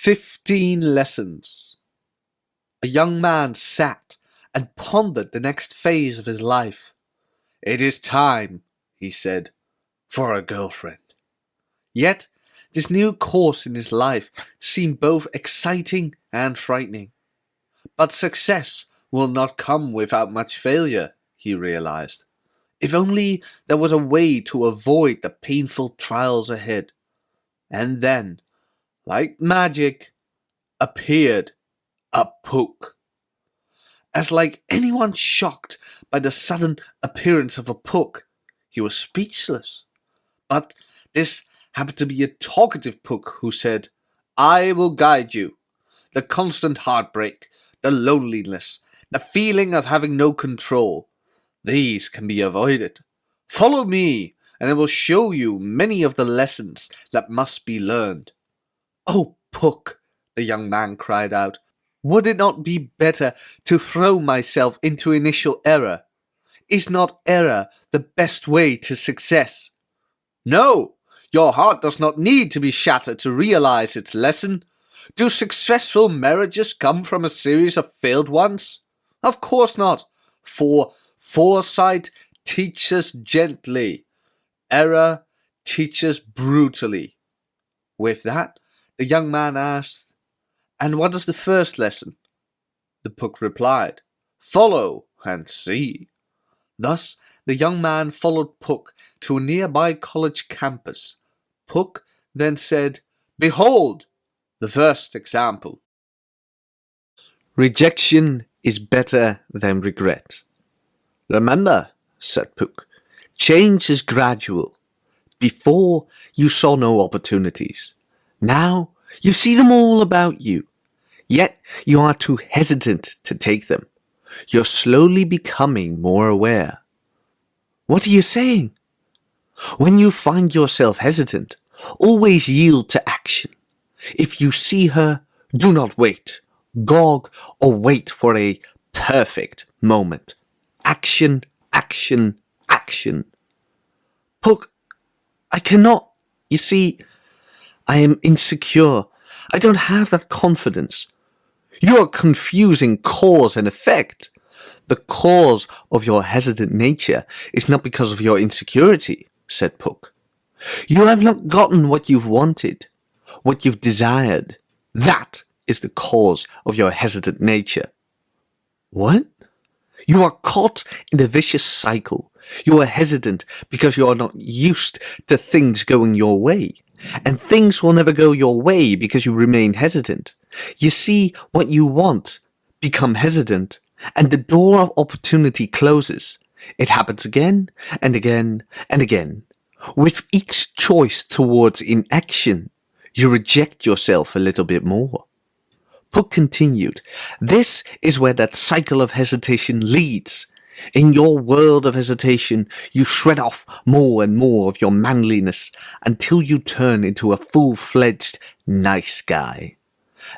15 lessons. A young man sat and pondered the next phase of his life. "It is time," he said, "for a girlfriend." Yet, this new course in his life seemed both exciting and frightening. But success will not come without much failure, he realized. If only there was a way to avoid the painful trials ahead. And then, like magic, appeared a Pook. As like anyone shocked by the sudden appearance of a Pook, he was speechless. But this happened to be a talkative Pook who said, "I will guide you. The constant heartbreak, the loneliness, the feeling of having no control, these can be avoided. Follow me, and I will show you many of the lessons that must be learned." "Oh, Pook," the young man cried out, "would it not be better to throw myself into initial error? Is not error the best way to success?" "No, your heart does not need to be shattered to realize its lesson. Do successful marriages come from a series of failed ones? Of course not, for foresight teaches gently, error teaches brutally." With that, the young man asked, "And what is the first lesson?" The Pook replied, "Follow and see." Thus, the young man followed Pook to a nearby college campus. Pook then said, "Behold, the first example. Rejection is better than regret." "Remember," said Pook, "change is gradual. Before, you saw no opportunities. Now, you see them all about you. Yet, you are too hesitant to take them. You're slowly becoming more aware." "What are you saying?" "When you find yourself hesitant, always yield to action. If you see her, do not wait, gog, or wait for a perfect moment. Action, action, action." "Pook, I cannot. You see, I am insecure. I don't have that confidence." "You are confusing cause and effect. The cause of your hesitant nature is not because of your insecurity," said Pook. "You have not gotten what you've wanted, what you've desired. That is the cause of your hesitant nature." "What?" "You are caught in a vicious cycle. You are hesitant because you are not used to things going your way. And things will never go your way because you remain hesitant. You see what you want, become hesitant, and the door of opportunity closes. It happens again and again and again. With each choice towards inaction, you reject yourself a little bit more." Pook continued, "This is where that cycle of hesitation leads. In your world of hesitation, you shred off more and more of your manliness until you turn into a full-fledged nice guy.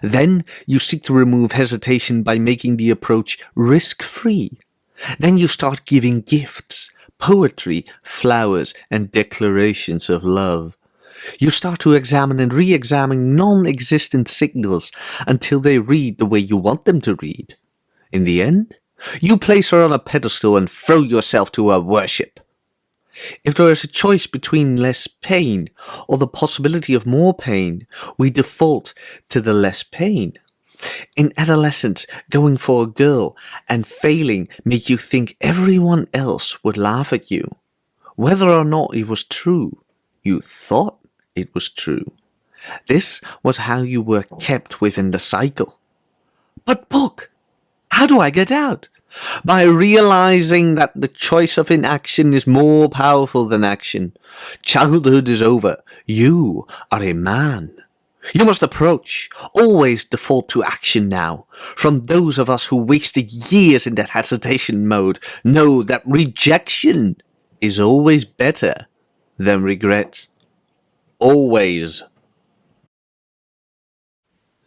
Then you seek to remove hesitation by making the approach risk-free. Then you start giving gifts, poetry, flowers, and declarations of love. You start to examine and re-examine non-existent signals until they read the way you want them to read. In the end, you place her on a pedestal and throw yourself to her worship. If there is a choice between less pain or the possibility of more pain, we default to the less pain. In adolescence, going for a girl and failing made you think everyone else would laugh at you. Whether or not it was true, you thought it was true. This was how you were kept within the cycle. "But Pook, how do I get out?" "By realizing that the choice of inaction is more powerful than action. Childhood is over. You are a man. You must approach, always default to action now. From those of us who wasted years in that hesitation mode, know that rejection is always better than regret. Always."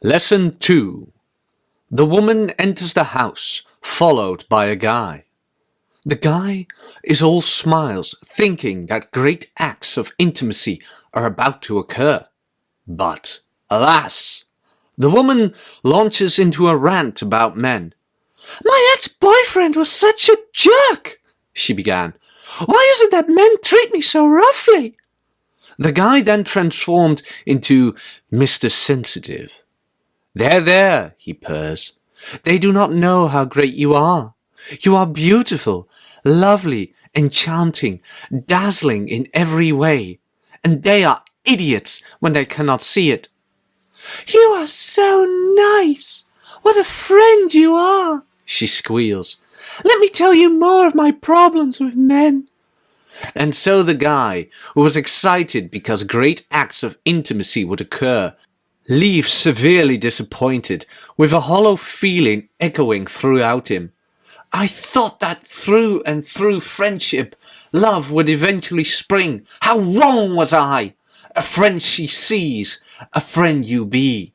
Lesson 2. The woman enters the house, followed by a guy. The guy is all smiles, thinking that great acts of intimacy are about to occur. But, alas, The woman launches into a rant about men. "My ex-boyfriend was such a jerk," she began. "Why is it that men treat me so roughly?" The guy then transformed into Mr. Sensitive. There, he purrs. "They do not know how great you are. You are beautiful, lovely, enchanting, dazzling in every way, and they are idiots when they cannot see it." "You are so nice. What a friend you are," she squeals. "Let me tell you more of my problems with men." And so the guy, who was excited because great acts of intimacy would occur, leaves severely disappointed, with a hollow feeling echoing throughout him. "I thought that through and through friendship, love would eventually spring. How wrong was I! A friend she sees, a friend you be."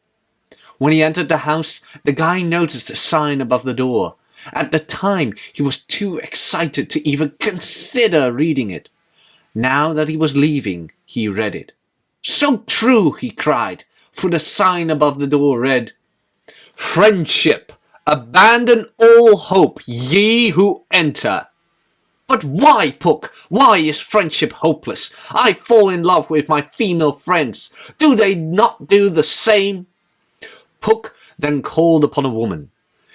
When he entered the house, the guy noticed a sign above the door. At the time, he was too excited to even consider reading it. Now that he was leaving, he read it. "So true," he cried, for the sign above the door read, "Friendship, abandon all hope, ye who enter." "But why, Pook? Why is friendship hopeless? I fall in love with my female friends. Do they not do the same?" Pook then called upon a woman.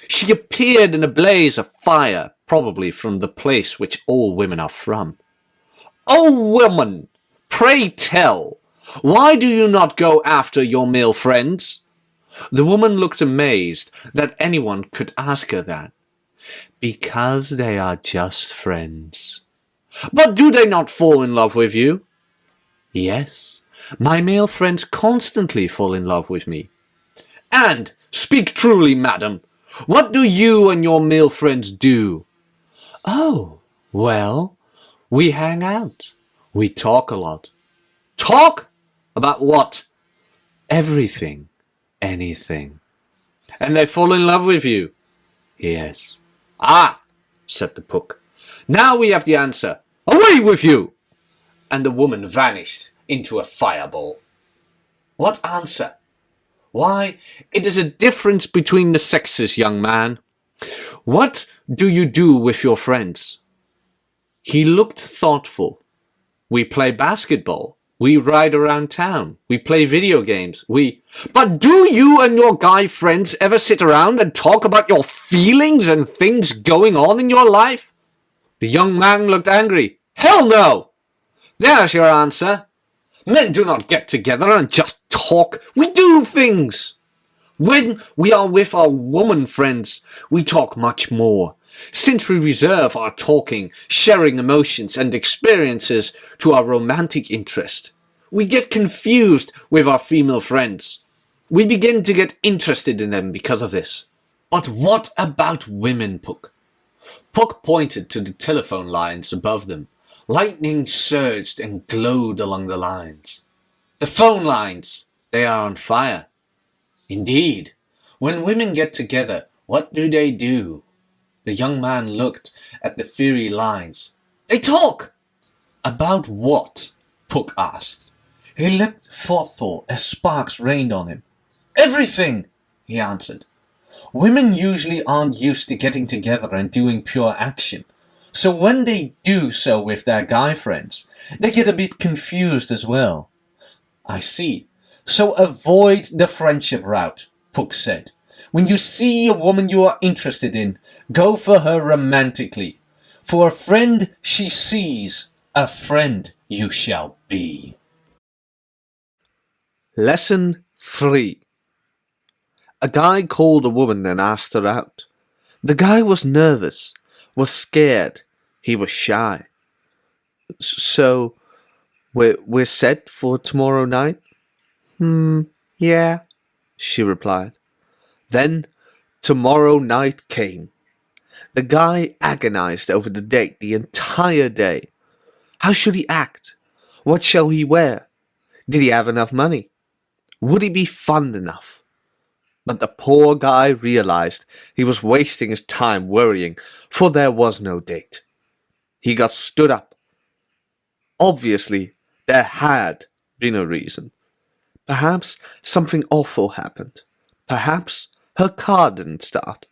She appeared in a blaze of fire, probably from the place which all women are from. "O woman, pray tell, why do you not go after your male friends?" The woman looked amazed that anyone could ask her that. "Because they are just friends." "But do they not fall in love with you?" "Yes, my male friends constantly fall in love with me." "And, speak truly, madam, what do you and your male friends do?" "Oh, well, we hang out. We talk a lot." "Talk? About what?" "Everything. Anything." "And they fall in love with you?" "Yes." "Ah," said the Pook. "Now we have the answer. Away with you!" And the woman vanished into a fireball. What answer? Why, it is a difference between the sexes, young man. What do you do with your friends? He looked thoughtful. "We play basketball. We ride around town. We play video games. But do you and your guy friends ever sit around and talk about your feelings and things going on in your life?" The young man looked angry. "Hell no! There's your answer. Men do not get together and just talk. We do things. When we are with our woman friends, we talk much more. Since we reserve our talking, sharing emotions and experiences to our romantic interest, we get confused with our female friends. We begin to get interested in them because of this." "But what about women, Pook?" Pook pointed to the telephone lines above them. Lightning surged and glowed along the lines. "The phone lines, they are on fire." "Indeed. When women get together, what do they do?" The young man looked at the fiery lines. "They talk." "About what?" Pook asked. He looked thoughtful as sparks rained on him. "Everything," he answered. "Women usually aren't used to getting together and doing pure action. So when they do so with their guy friends, they get a bit confused as well." "I see. So avoid the friendship route," Pook said. "When you see a woman you are interested in, go for her romantically. For a friend she sees, a friend you shall be." Lesson 3. A guy called a woman and asked her out. The guy was nervous, was scared, he was shy. "So, we're set for tomorrow night?" Yeah, she replied. Then tomorrow night came. The guy agonized over the date the entire day. How should he act? What shall he wear? Did he have enough money? Would he be fun enough? But the poor guy realized he was wasting his time worrying, for there was no date. He got stood up. Obviously, there had been a reason. Perhaps something awful happened. Perhaps her car didn't start.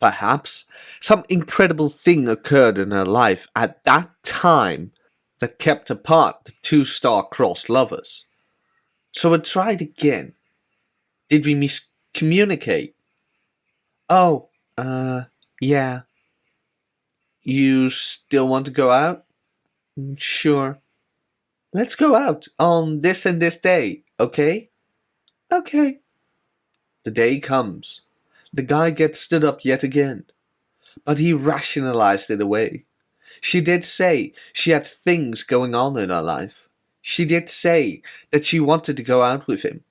Perhaps some incredible thing occurred in her life at that time that kept apart the two star-crossed lovers. So I tried again. Did we miscommunicate? Oh, yeah. You still want to go out? Sure. Let's go out on this and this day, okay? Okay. The day comes. The guy gets stood up yet again. But he rationalized it away. She did say she had things going on in her life. She did say that she wanted to go out with him.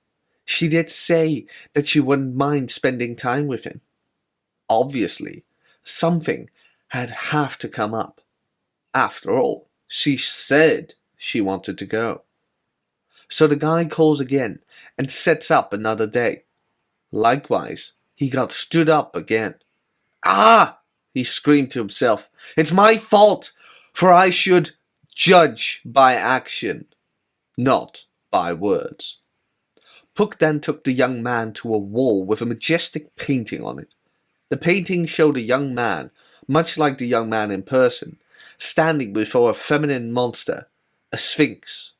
She did say that she wouldn't mind spending time with him. Obviously, something had have to come up. After all, she said she wanted to go. So the guy calls again and sets up another day. Likewise, he got stood up again. Ah! He screamed to himself. It's my fault, for I should judge by action, not by words. Pook then took the young man to a wall with a majestic painting on it. The painting showed a young man, much like the young man in person, standing before a feminine monster, a sphinx.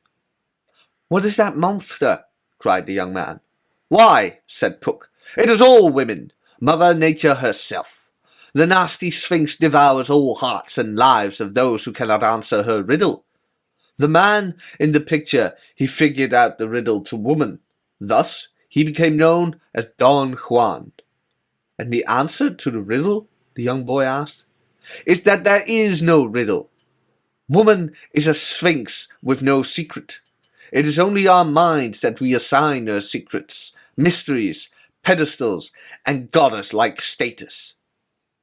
What is that monster? Cried the young man. Why, said Pook, it is all women, Mother Nature herself. The nasty sphinx devours all hearts and lives of those who cannot answer her riddle. The man in the picture, he figured out the riddle to woman. Thus, he became known as Don Juan. And the answer to the riddle, the young boy asked, is that there is no riddle. Woman is a sphinx with no secret. It is only our minds that we assign her secrets, mysteries, pedestals, and goddess-like status.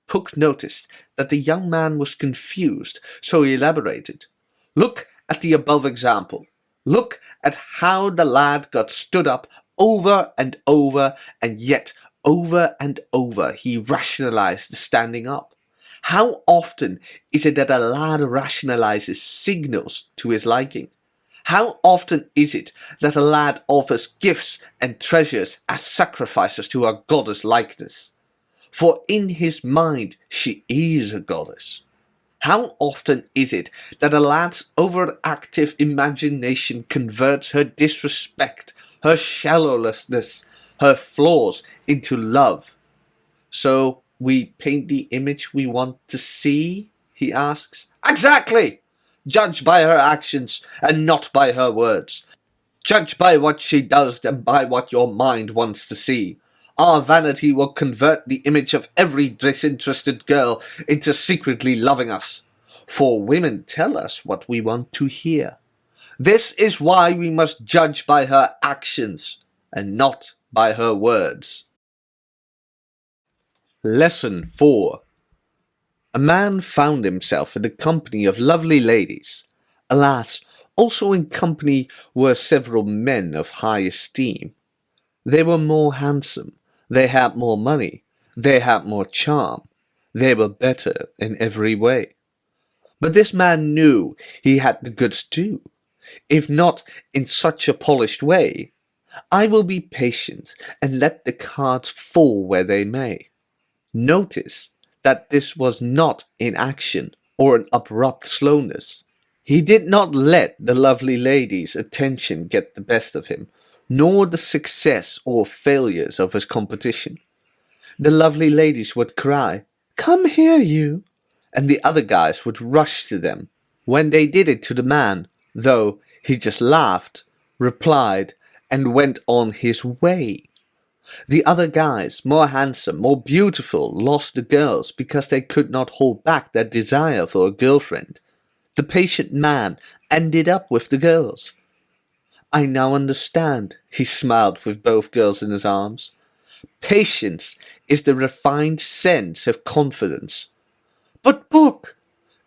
Pook noticed that the young man was confused, so he elaborated. Look at the above example. Look at how the lad got stood up over and over, and yet over and over he rationalized the standing up. How often is it that a lad rationalizes signals to his liking? How often is it that a lad offers gifts and treasures as sacrifices to her goddess likeness? For in his mind she is a goddess. How often is it that a lad's overactive imagination converts her disrespect, her shallowlessness, her flaws into love? So we paint the image we want to see, he asks. Exactly! Judge by her actions and not by her words. Judge by what she does and by what your mind wants to see. Our vanity will convert the image of every disinterested girl into secretly loving us. For women tell us what we want to hear. This is why we must judge by her actions and not by her words. Lesson 4. A man found himself in the company of lovely ladies. Alas, also in company were several men of high esteem. They were more handsome, they had more money, they had more charm, they were better in every way. But this man knew he had the goods too, if not in such a polished way. I will be patient and let the cards fall where they may. Notice that this was not inaction or an abrupt slowness. He did not let the lovely lady's attention get the best of him, nor the success or failures of his competition. The lovely ladies would cry, "Come here, you," and the other guys would rush to them. When they did it to the man, though, he just laughed, replied, and went on his way. The other guys, more handsome, more beautiful, lost the girls because they could not hold back their desire for a girlfriend. The patient man ended up with the girls. I now understand, he smiled with both girls in his arms. Patience is the refined sense of confidence. But Pook,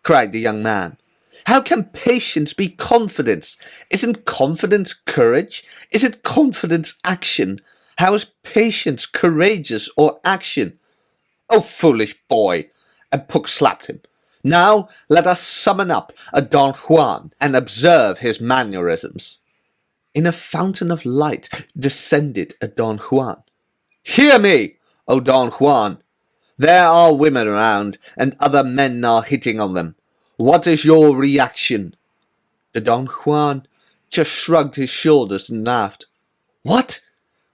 cried the young man, how can patience be confidence? Isn't confidence courage? Isn't confidence action? How is patience courageous or action? Oh, foolish boy! And Pook slapped him. Now let us summon up a Don Juan and observe his mannerisms. In a fountain of light descended a Don Juan. Hear me, O Don Juan. There are women around, and other men are hitting on them. What is your reaction? The Don Juan just shrugged his shoulders and laughed. What?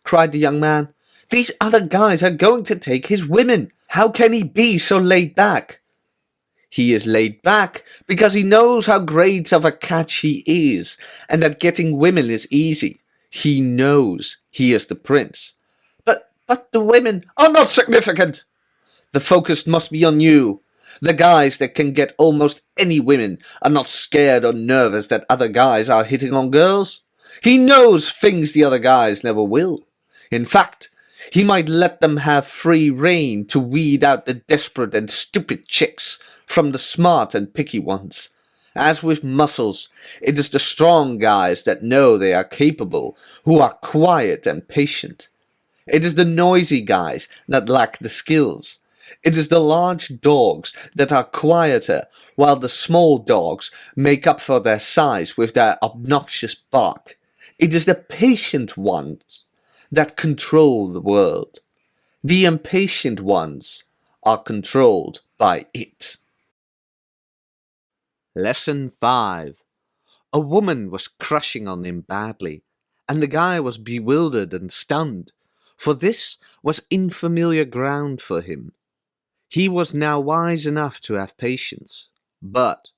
Cried the young man. These other guys are going to take his women. How can he be so laid back? He is laid back because he knows how great of a catch he is, and that getting women is easy. He knows he is the prince. But the women are not significant. The focus must be on you. The guys that can get almost any women are not scared or nervous that other guys are hitting on girls. He knows things the other guys never will. In fact, he might let them have free rein to weed out the desperate and stupid chicks from the smart and picky ones. As with muscles, it is the strong guys that know they are capable, who are quiet and patient. It is the noisy guys that lack the skills. It is the large dogs that are quieter, while the small dogs make up for their size with their obnoxious bark. It is the patient ones that control the world. The impatient ones are controlled by it. Lesson 5. A woman was crushing on him badly, and the guy was bewildered and stunned, for this was unfamiliar ground for him. He was now wise enough to have patience, but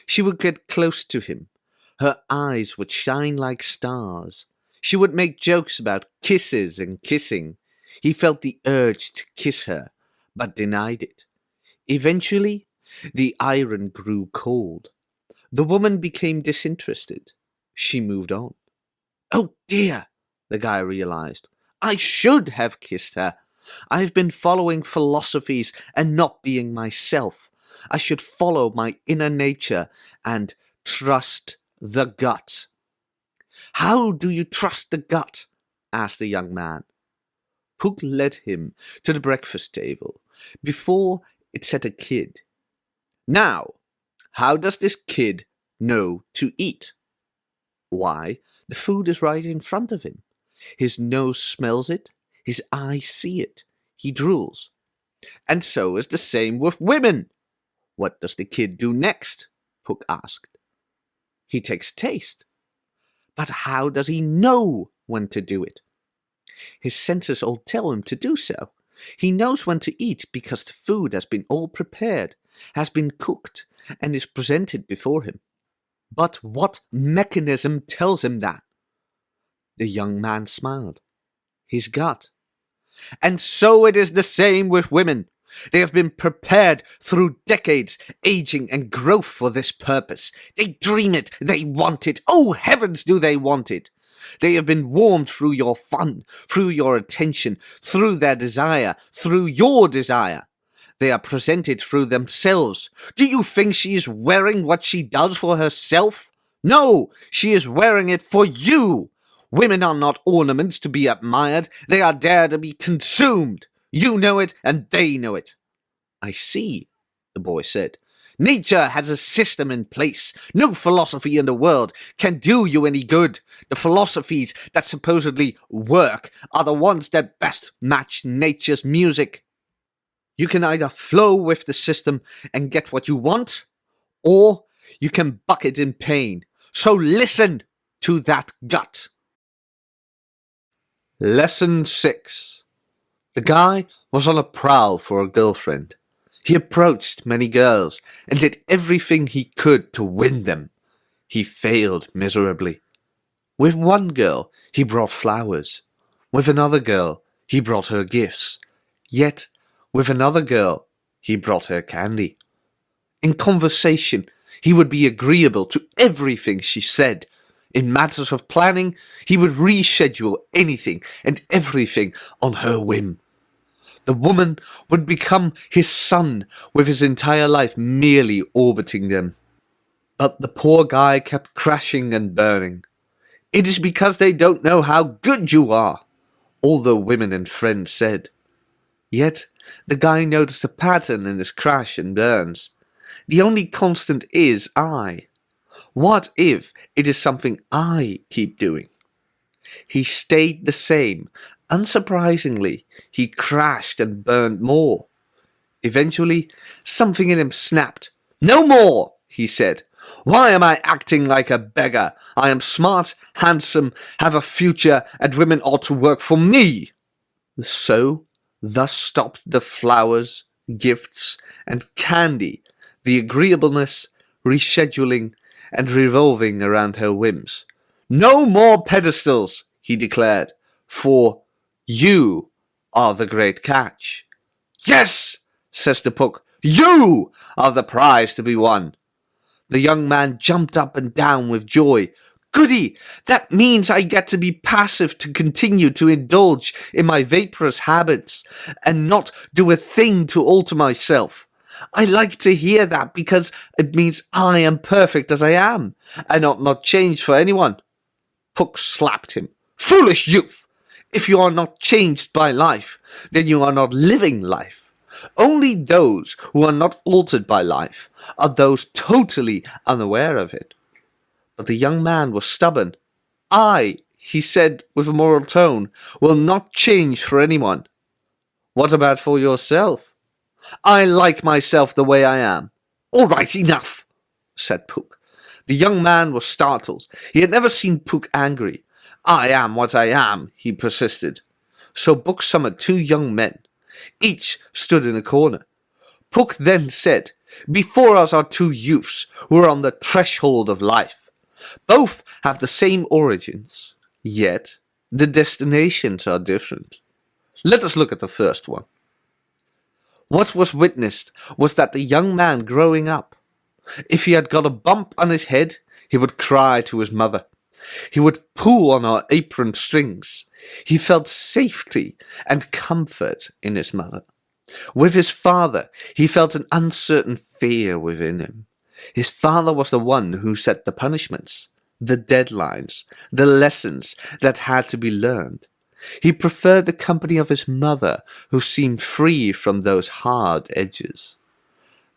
she would get close to him. Her eyes would shine like stars. She would make jokes about kisses and kissing. He felt the urge to kiss her, but denied it. Eventually, the iron grew cold. The woman became disinterested. She moved on. Oh dear, the guy realized. I should have kissed her. I've been following philosophies and not being myself. I should follow my inner nature and trust the gut. How do you trust the gut? Asked the young man. Pook led him to the breakfast table. Before it sat a kid. Now, how does this kid know to eat? Why, the food is right in front of him. His nose smells it. His eyes see it. He drools. And so is the same with women. What does the kid do next? Pook asked. He takes taste. But how does he know when to do it? His senses all tell him to do so. He knows when to eat because the food has been all prepared, has been cooked, and is presented before him. But what mechanism tells him that? The young man smiled. His gut. And so it is the same with women. They have been prepared through decades, aging and growth for this purpose. They dream it, they want it. Oh, heavens, do they want it! They have been warmed through your fun, through your attention, through their desire, through your desire. They are presented through themselves. Do you think she is wearing what she does for herself? No, she is wearing it for you. Women are not ornaments to be admired. They are there to be consumed. You know it, and they know it. I see, the boy said. Nature has a system in place. No philosophy in the world can do you any good. The philosophies that supposedly work are the ones that best match nature's music. You can either flow with the system and get what you want, or you can buck it in pain. So listen to that gut. Lesson 6. The guy was on a prowl for a girlfriend. He approached many girls and did everything he could to win them. He failed miserably. With one girl, he brought flowers. With another girl, he brought her gifts. Yet, with another girl, he brought her candy. In conversation, he would be agreeable to everything she said. In matters of planning, he would reschedule anything and everything on her whim. The woman would become his sun, with his entire life merely orbiting them. But the poor guy kept crashing and burning. It is because they don't know how good you are, all the women and friends said. Yet, the guy noticed a pattern in his crash and burns. The only constant is I. What if it is something I keep doing? He stayed the same Unsurprisingly, he crashed and burned more. Eventually, something in him snapped. "No more," he said. "Why am I acting like a beggar? I am smart, handsome, have a future, and women ought to work for me." So, thus stopped the flowers, gifts, and candy, the agreeableness, rescheduling, and revolving around her whims. "No more pedestals," he declared, "for you are the great catch." "Yes," says the Pook, "you are the prize to be won." The young man jumped up and down with joy. "Goody! That means I get to be passive to continue to indulge in my vaporous habits and not do a thing to alter myself. I like to hear that because it means I am perfect as I am and ought not change for anyone." Pook slapped him. "Foolish youth! If you are not changed by life, then you are not living life. Only those who are not altered by life are those totally unaware of it." But the young man was stubborn. "I," he said with a moral tone, "will not change for anyone." "What about for yourself?" "I like myself the way I am." "All right, enough," said Pook. The young man was startled. He had never seen Pook angry. "I am what I am," he persisted. So Pook summoned two young men. Each stood in a corner. Pook then said, "Before us are two youths who are on the threshold of life. Both have the same origins, yet the destinations are different. Let us look at the first one." What was witnessed was that the young man growing up, if he had got a bump on his head, he would cry to his mother. He would pull on her apron strings. He felt safety and comfort in his mother. With his father, he felt an uncertain fear within him. His father was the one who set the punishments, the deadlines, the lessons that had to be learned. He preferred the company of his mother, who seemed free from those hard edges.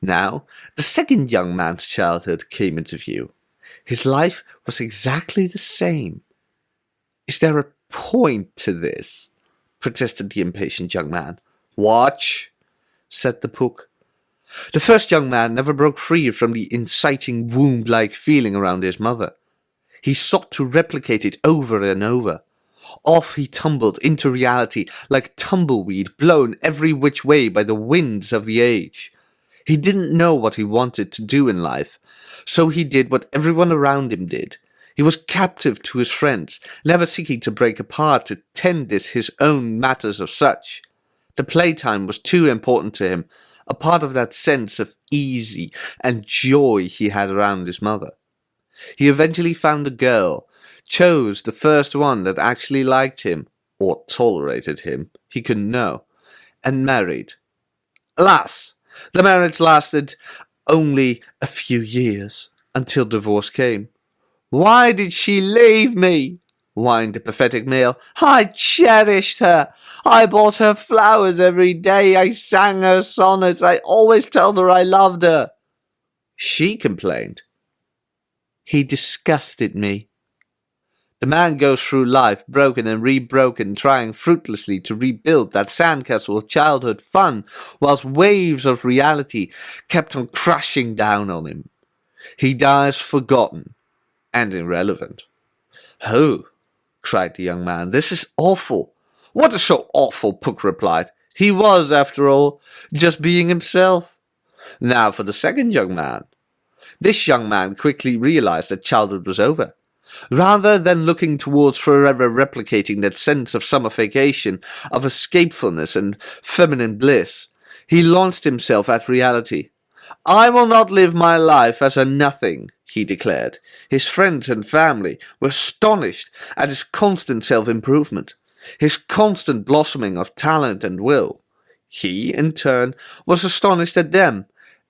Now, the second young man's childhood came into view. His life was exactly the same. "Is there a point to this?" protested the impatient young man. "Watch," said the Pook. The first young man never broke free from the inciting womb-like feeling around his mother. He sought to replicate it over and over. Off he tumbled into reality like tumbleweed blown every which way by the winds of the age. He didn't know what he wanted to do in life, so he did what everyone around him did. He was captive to his friends, never seeking to break apart to tend his own matters of such. The playtime was too important to him, a part of that sense of ease and joy he had around his mother. He eventually found a girl, chose the first one that actually liked him, or tolerated him, he couldn't know, and married. Alas, the marriage lasted only a few years, until divorce came. "Why did she leave me?" whined the pathetic male. "I cherished her. I bought her flowers every day. I sang her sonnets. I always told her I loved her." She complained, "He disgusted me." The man goes through life broken and re-broken, trying fruitlessly to rebuild that sandcastle of childhood fun, whilst waves of reality kept on crashing down on him. He dies forgotten and irrelevant. "Oh," cried the young man, "this is awful." "What is so awful?" Pook replied. "He was, after all, just being himself." Now for the second young man. This young man quickly realized that childhood was over. Rather than looking towards forever replicating that sense of summer vacation, of escapefulness and feminine bliss, he launched himself at reality. "I will not live my life as a nothing," he declared. His friends and family were astonished at his constant self-improvement, his constant blossoming of talent and will. He, in turn, was astonished at them.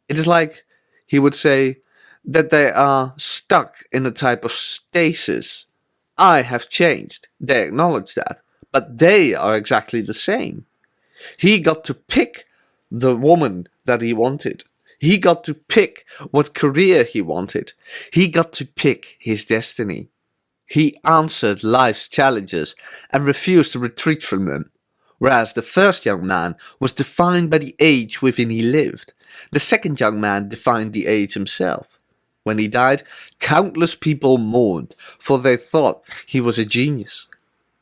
It is like, he would say, that they are stuck in a type of stasis. I have changed, they acknowledge that, but they are exactly the same. He got to pick the woman that he wanted. He got to pick what career he wanted. He got to pick his destiny. He answered life's challenges and refused to retreat from them, whereas the first young man was defined by the age within he lived. The second young man defined the age himself. When he died, countless people mourned, for they thought he was a genius.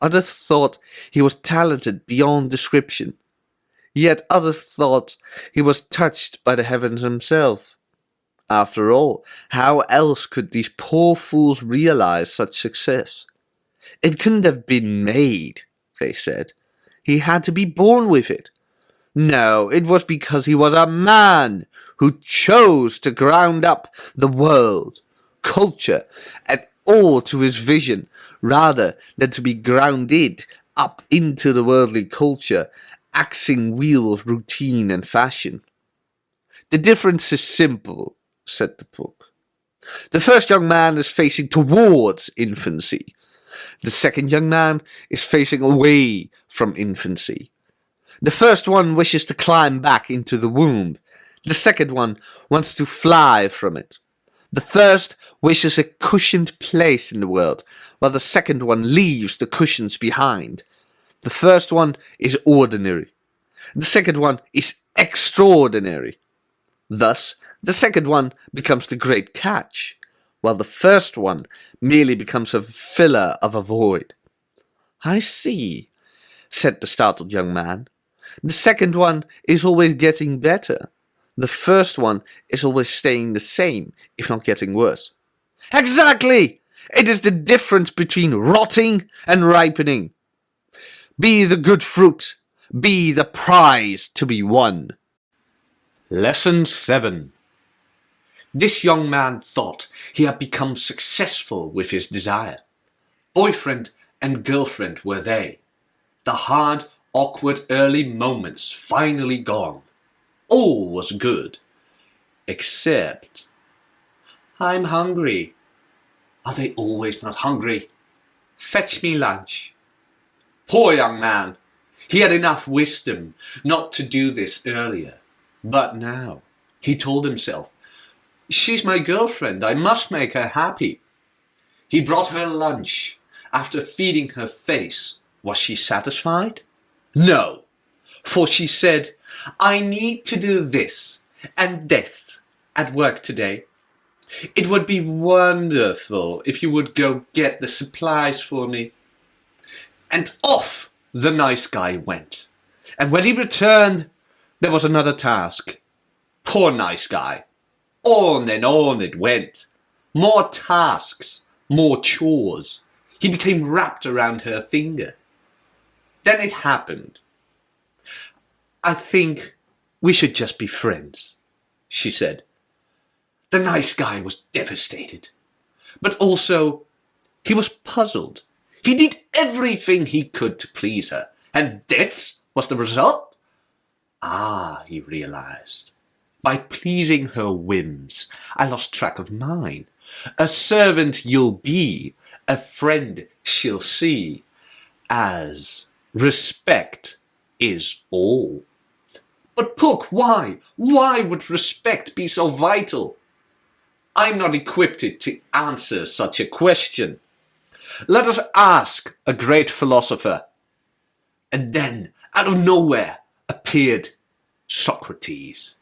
Others thought he was talented beyond description. Yet others thought he was touched by the heavens himself. After all, how else could these poor fools realize such success? It couldn't have been made, they said. He had to be born with it. No, it was because he was a man who chose to ground up the world, culture, and all to his vision, rather than to be grounded up into the worldly culture, axing wheel of routine and fashion. The difference is simple, said the Pook. The first young man is facing towards infancy. The second young man is facing away from infancy. The first one wishes to climb back into the womb. The second one wants to fly from it. The first wishes a cushioned place in the world, while the second one leaves the cushions behind. The first one is ordinary. The second one is extraordinary. Thus, the second one becomes the great catch, while the first one merely becomes a filler of a void. I see, said the startled young man. The second one is always getting better. The first one is always staying the same, if not getting worse. Exactly! It is the difference between rotting and ripening. Be the good fruit. Be the prize to be won. Lesson 7. This young man thought he had become successful with his desire. Boyfriend and girlfriend were they. The hard, awkward early moments finally gone. All was good. Except... I'm hungry. Are they always not hungry? Fetch me lunch. Poor young man. He had enough wisdom not to do this earlier. But now, he told himself, she's my girlfriend, I must make her happy. He brought her lunch. After feeding her face, was she satisfied? No, for she said, I need to do this and this at work today. It would be wonderful if you would go get the supplies for me. And off the nice guy went. And when he returned, there was another task. Poor nice guy. On and on it went. More tasks, more chores. He became wrapped around her finger. Then it happened. I think we should just be friends, she said. The nice guy was devastated. But also, he was puzzled. He did everything he could to please her. And this was the result? Ah, he realized. By pleasing her whims, I lost track of mine. A servant you'll be, a friend she'll see, as respect is all. But Pook, why? Why would respect be so vital? I'm not equipped to answer such a question. Let us ask a great philosopher. And then, out of nowhere, appeared Socrates.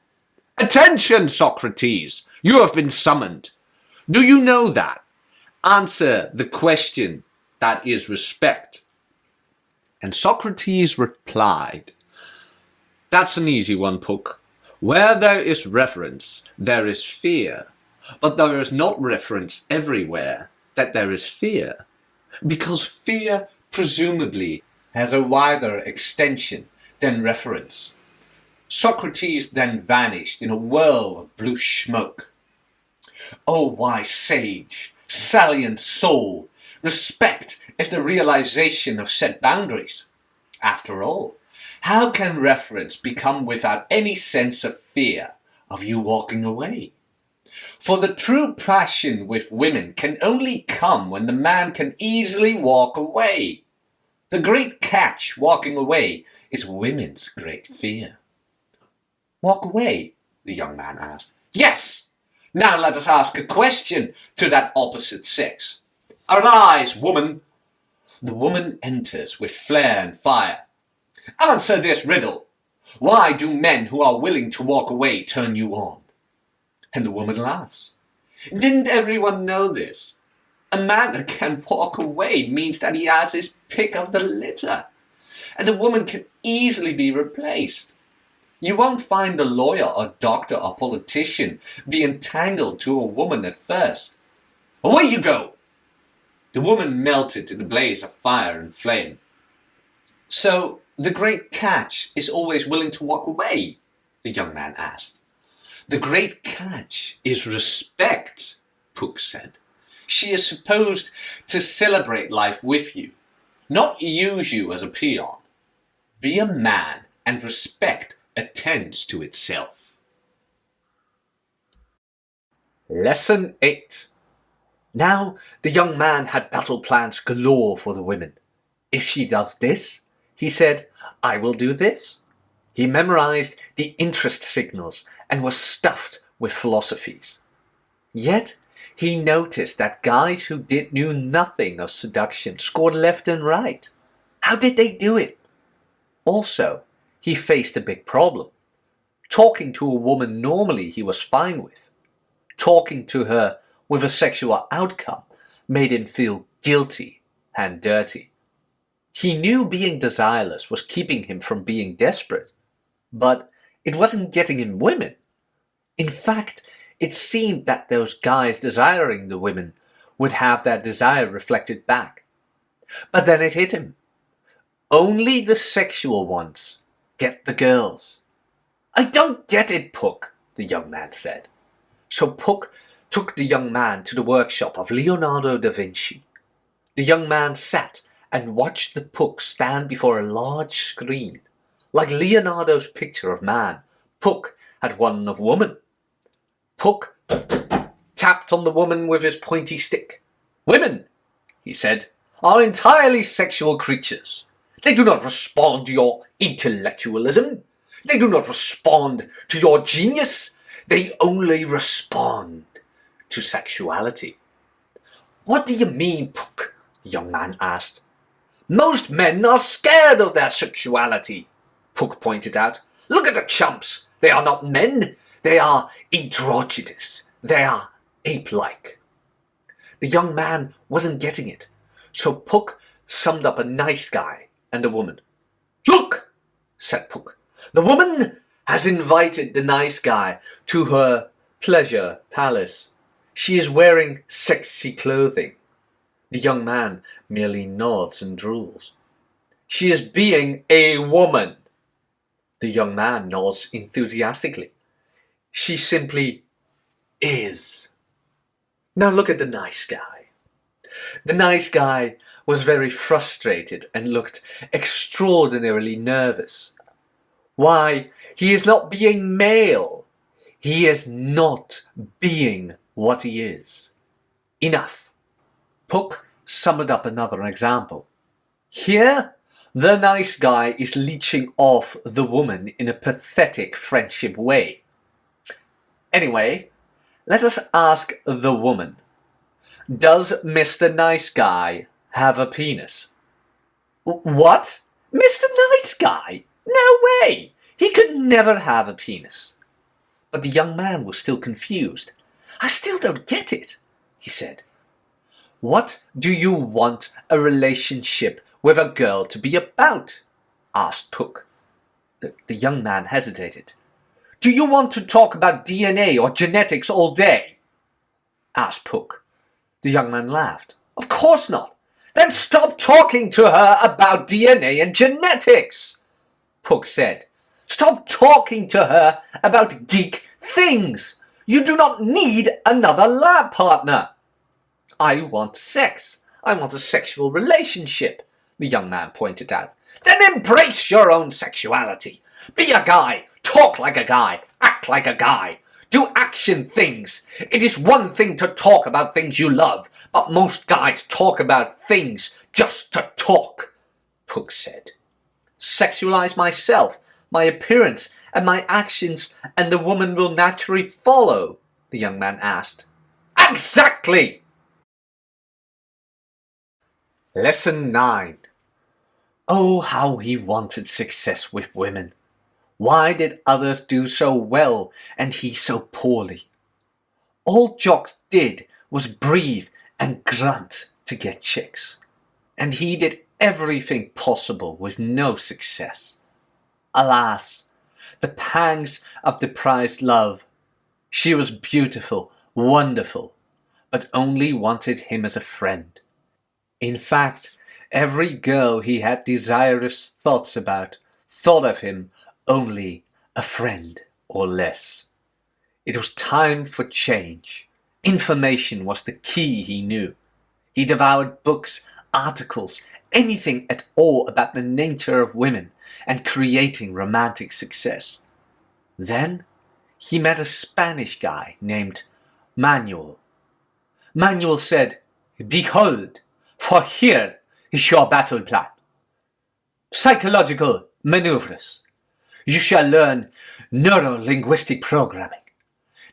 Attention, Socrates! You have been summoned. Do you know that? Answer the question that is respect. And Socrates replied, that's an easy one, Pook. Where there is reverence, there is fear. But there is not reference everywhere that there is fear. Because fear, presumably, has a wider extension than reference. Socrates then vanished in a whirl of blue smoke. O wise sage, salient soul, respect is the realization of set boundaries. After all, how can reference become without any sense of fear of you walking away? For the true passion with women can only come when the man can easily walk away. The great catch walking away is women's great fear. Walk away? The young man asked. Yes! Now let us ask a question to that opposite sex. Arise, woman! The woman enters with flare and fire. Answer this riddle. Why do men who are willing to walk away turn you on? And the woman laughs. Didn't everyone know this? A man that can walk away means that he has his pick of the litter. And the woman can easily be replaced. You won't find a lawyer or doctor or politician be entangled to a woman at first. Away you go! The woman melted in a blaze of fire and flame. So the great catch is always willing to walk away? The young man asked. The great catch is respect, Pook said. She is supposed to celebrate life with you, not use you as a peon. Be a man and respect attends to itself. Lesson 8. Now the young man had battle plans galore for the women. If she does this, he said, I will do this. He memorized the interest signals and was stuffed with philosophies. Yet he noticed that guys who knew nothing of seduction scored left and right. How did they do it? Also, he faced a big problem. Talking to a woman normally he was fine with. Talking to her with a sexual outcome made him feel guilty and dirty. He knew being desireless was keeping him from being desperate, but it wasn't getting him women. In fact, it seemed that those guys desiring the women would have their desire reflected back. But then it hit him. Only the sexual ones get the girls. I don't get it, Pook, the young man said. So Pook took the young man to the workshop of Leonardo da Vinci. The young man sat and watched the Pook stand before a large screen. Like Leonardo's picture of man, Pook had one of woman. Pook tapped on the woman with his pointy stick. Women, he said, are entirely sexual creatures. They do not respond to your intellectualism. They do not respond to your genius. They only respond to sexuality. What do you mean, Pook? The young man asked. Most men are scared of their sexuality, Pook pointed out. Look at the chumps. They are not men. They are androgynous. They are ape-like. The young man wasn't getting it, so Pook summed up a nice guy and a woman. Look, said Pook. The woman has invited the nice guy to her pleasure palace. She is wearing sexy clothing. The young man merely nods and drools. She is being a woman. The young man nods enthusiastically. She simply is. Now look at the nice guy. The nice guy was very frustrated and looked extraordinarily nervous. Why, he is not being male. He is not being what he is. Enough. Pook summed up another example. Here, the nice guy is leeching off the woman in a pathetic friendship way. Anyway, let us ask the woman. Does Mr. Nice Guy have a penis? What? Mr. Nice Guy? No way! He could never have a penis. But the young man was still confused. I still don't get it, he said. What do you want a relationship with a girl to be about? Asked Pook. The young man hesitated. Do you want to talk about DNA or genetics all day? Asked Pook. The young man laughed. Of course not. Then stop talking to her about DNA and genetics, Pook said. Stop talking to her about geek things. You do not need another lab partner. I want sex. I want a sexual relationship, the young man pointed out. Then embrace your own sexuality. Be a guy. Talk like a guy. Act like a guy. Do action things. It is one thing to talk about things you love, but most guys talk about things just to talk, Pook said. Sexualize myself, my appearance, and my actions, and the woman will naturally follow, the young man asked. Exactly! Lesson 9. Oh, how he wanted success with women. Why did others do so well and he so poorly? All Jocks did was breathe and grunt to get chicks. And he did everything possible with no success. Alas, the pangs of deprived love. She was beautiful, wonderful, but only wanted him as a friend. In fact, every girl he had desirous thoughts about thought of him only a friend or less. It was time for change. Information was the key, he knew. He devoured books, articles, anything at all about the nature of women and creating romantic success. Then he met a Spanish guy named Manuel. Manuel said, "Behold, for here is your battle plan. Psychological maneuvers. You shall learn neuro-linguistic programming.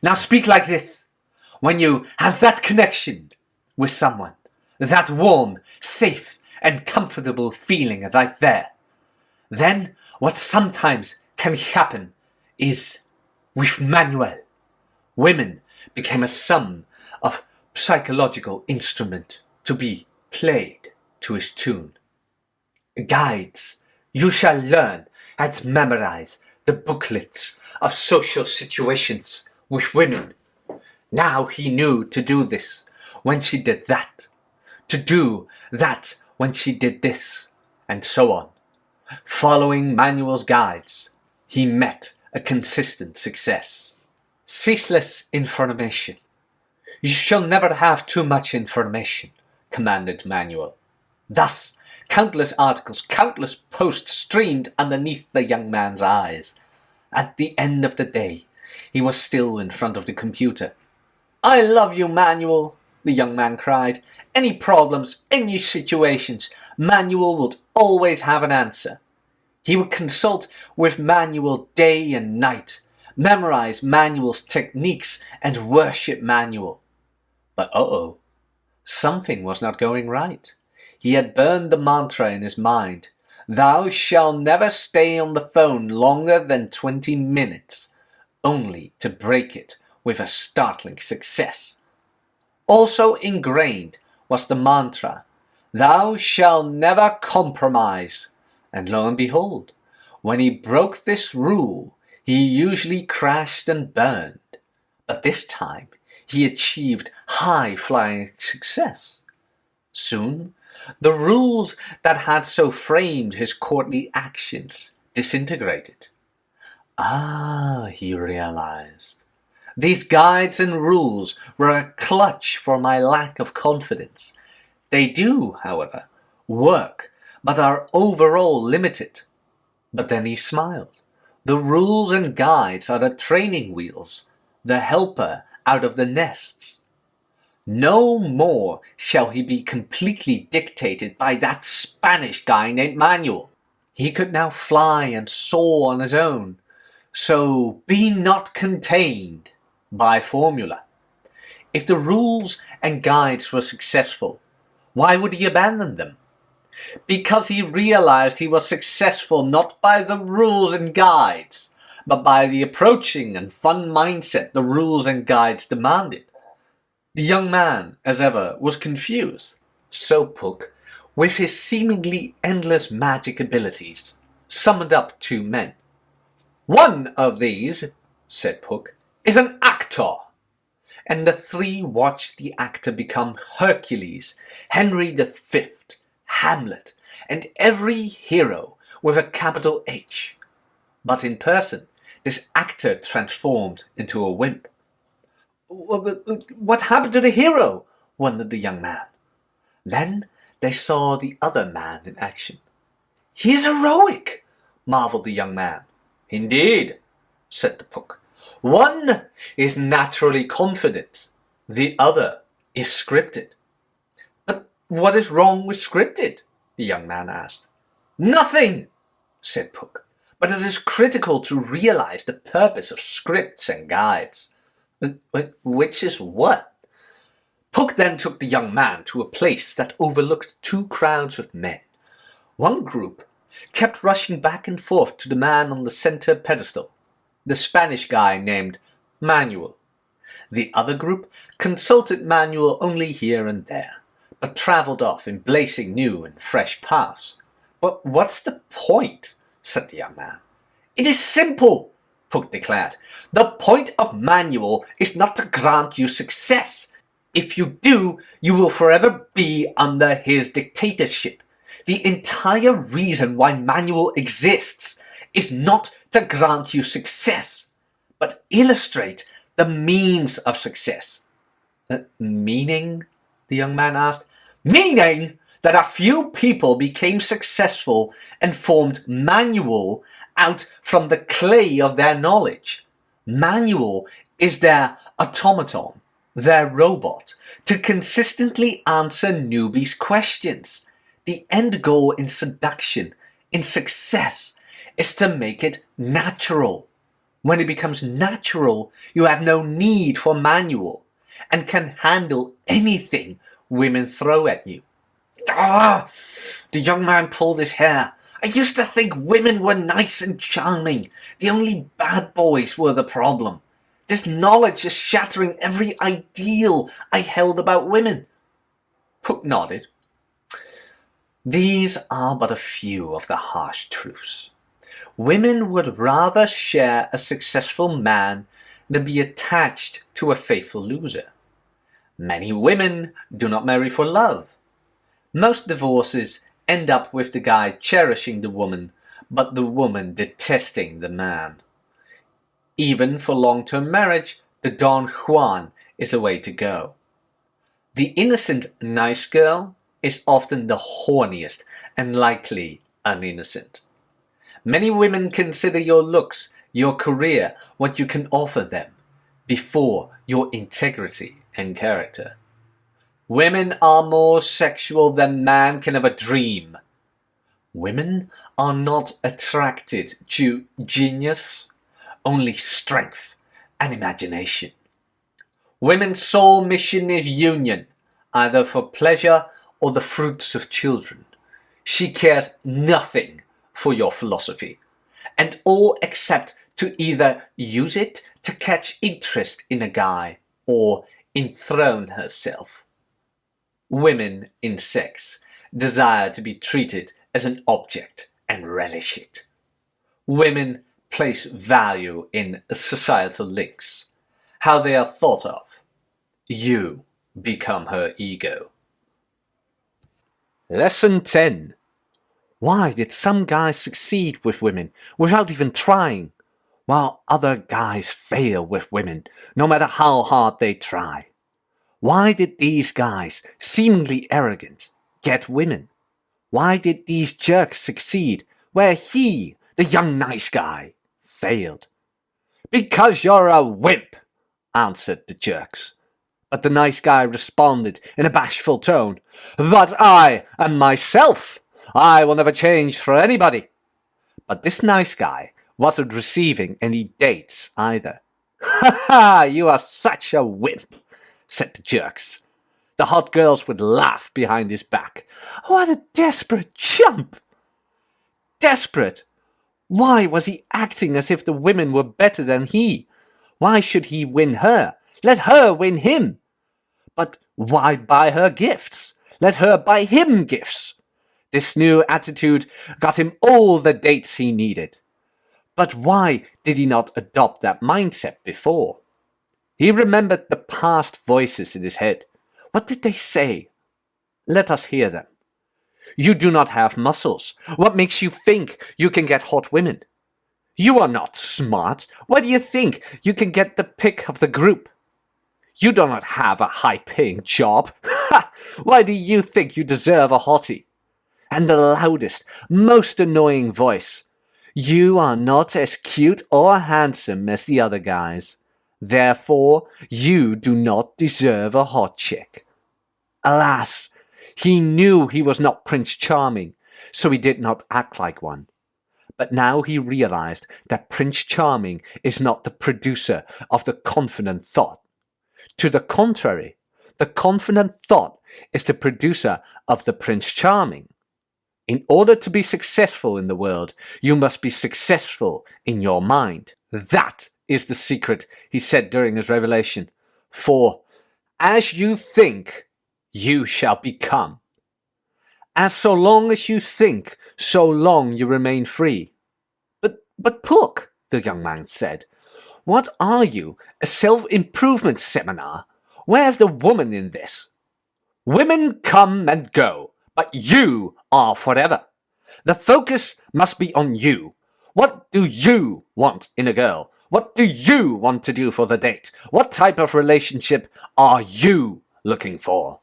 Now speak like this. When you have that connection with someone, that warm, safe, and comfortable feeling right there, then what sometimes can happen is, with Manuel, women became a sum of psychological instrument to be played to his tune. Guides, you shall learn and memorize the booklets of social situations with women. Now he knew to do this when she did that, to do that when she did this, and so on. Following Manuel's guides, he met a consistent success. Ceaseless information. You shall never have too much information, commanded Manuel. Thus, countless articles, countless posts streamed underneath the young man's eyes. At the end of the day, he was still in front of the computer. "I love you, Manuel," the young man cried. Any problems, any situations, Manuel would always have an answer. He would consult with Manuel day and night, memorize Manuel's techniques, and worship Manuel. But something was not going right. He had burned the mantra in his mind. Thou shalt never stay on the phone longer than 20 minutes, only to break it with a startling success. Also ingrained was the mantra, thou shalt never compromise. And lo and behold, when he broke this rule, he usually crashed and burned. But this time, he achieved high-flying success. Soon, the rules that had so framed his courtly actions disintegrated. He realized. These guides and rules were a clutch for my lack of confidence. They do, however, work, but are overall limited. But then he smiled. The rules and guides are the training wheels, the helper out of the nests. No more shall he be completely dictated by that Spanish guy named Manuel. He could now fly and soar on his own. So be not contained by formula. If the rules and guides were successful, why would he abandon them? Because he realized he was successful not by the rules and guides, but by the approaching and fun mindset the rules and guides demanded. The young man, as ever, was confused. So Pook, with his seemingly endless magic abilities, summoned up 2 men. "One of these," said Pook, "is an actor." And the 3 watched the actor become Hercules, Henry V, Hamlet, and every hero with a capital H. But in person, this actor transformed into a wimp. "What happened to the hero?" wondered the young man. Then they saw the other man in action. "He is heroic," marveled the young man. "Indeed," said the Pook. "One is naturally confident. The other is scripted." "But what is wrong with scripted?" the young man asked. "Nothing," said Pook. "But it is critical to realize the purpose of scripts and guides." "Which is what?" Pook then took the young man to a place that overlooked two crowds of men. One group kept rushing back and forth to the man on the center pedestal, the Spanish guy named Manuel. The other group consulted Manuel only here and there, but travelled off in blazing new and fresh paths. "But what's the point?" said the young man. "It is simple," Pook declared. "The point of Manuel is not to grant you success. If you do, you will forever be under his dictatorship. The entire reason why Manuel exists is not to grant you success, but illustrate the means of success." "Meaning?" the young man asked. "Meaning that a few people became successful and formed Manuel out from the clay of their knowledge. Manuel is their automaton, their robot, to consistently answer newbies' questions. The end goal in seduction, in success, is to make it natural. When it becomes natural, you have no need for Manuel and can handle anything women throw at you." The young man pulled his hair. "I used to think women were nice and charming. The only bad boys were the problem. This knowledge is shattering every ideal I held about women." Pook nodded. "These are but a few of the harsh truths. Women would rather share a successful man than be attached to a faithful loser. Many women do not marry for love. Most divorces end up with the guy cherishing the woman, but the woman detesting the man. Even for long-term marriage, the Don Juan is the way to go. The innocent nice girl is often the horniest and likely uninnocent. Many women consider your looks, your career, what you can offer them, before your integrity and character. Women are more sexual than man can ever dream. Women are not attracted to genius, only strength and imagination. Women's sole mission is union, either for pleasure or the fruits of children. She cares nothing for your philosophy, and all except to either use it to catch interest in a guy or enthrone herself. Women in sex desire to be treated as an object and relish it. Women place value in societal links, how they are thought of. You become her ego. Lesson 10. Why did some guys succeed with women without even trying, while other guys fail with women no matter how hard they try? Why did these guys, seemingly arrogant, get women? Why did these jerks succeed where he, the young nice guy, failed? "Because you're a wimp," answered the jerks. But the nice guy responded in a bashful tone, "But I am myself. I will never change for anybody." But this nice guy wasn't receiving any dates either. "Ha ha, you are such a wimp," said the jerks. The hot girls would laugh behind his back. What a desperate chump! Desperate? Why was he acting as if the women were better than he? Why should he win her? Let her win him. But why buy her gifts? Let her buy him gifts. This new attitude got him all the dates he needed. But why did he not adopt that mindset before? He remembered the past voices in his head. What did they say? Let us hear them. You do not have muscles. What makes you think you can get hot women? You are not smart. Why do you think you can get the pick of the group? You do not have a high-paying job. Why do you think you deserve a hottie? And the loudest, most annoying voice. You are not as cute or handsome as the other guys. Therefore, you do not deserve a hot chick. Alas, he knew he was not Prince Charming, so he did not act like one. But now he realized that Prince Charming is not the producer of the confident thought. To the contrary, The confident thought is the producer of the Prince Charming. In order to be successful in the world, you must be successful in your mind. That is the secret, he said during his revelation. For as you think, you shall become. As so long as you think, so long you remain free. But Pook, the young man said, what are you, a self-improvement seminar? Where's the woman in this? Women come and go, but you are forever. The focus must be on you. What do you want in a girl? What do you want to do for the date? What type of relationship are you looking for?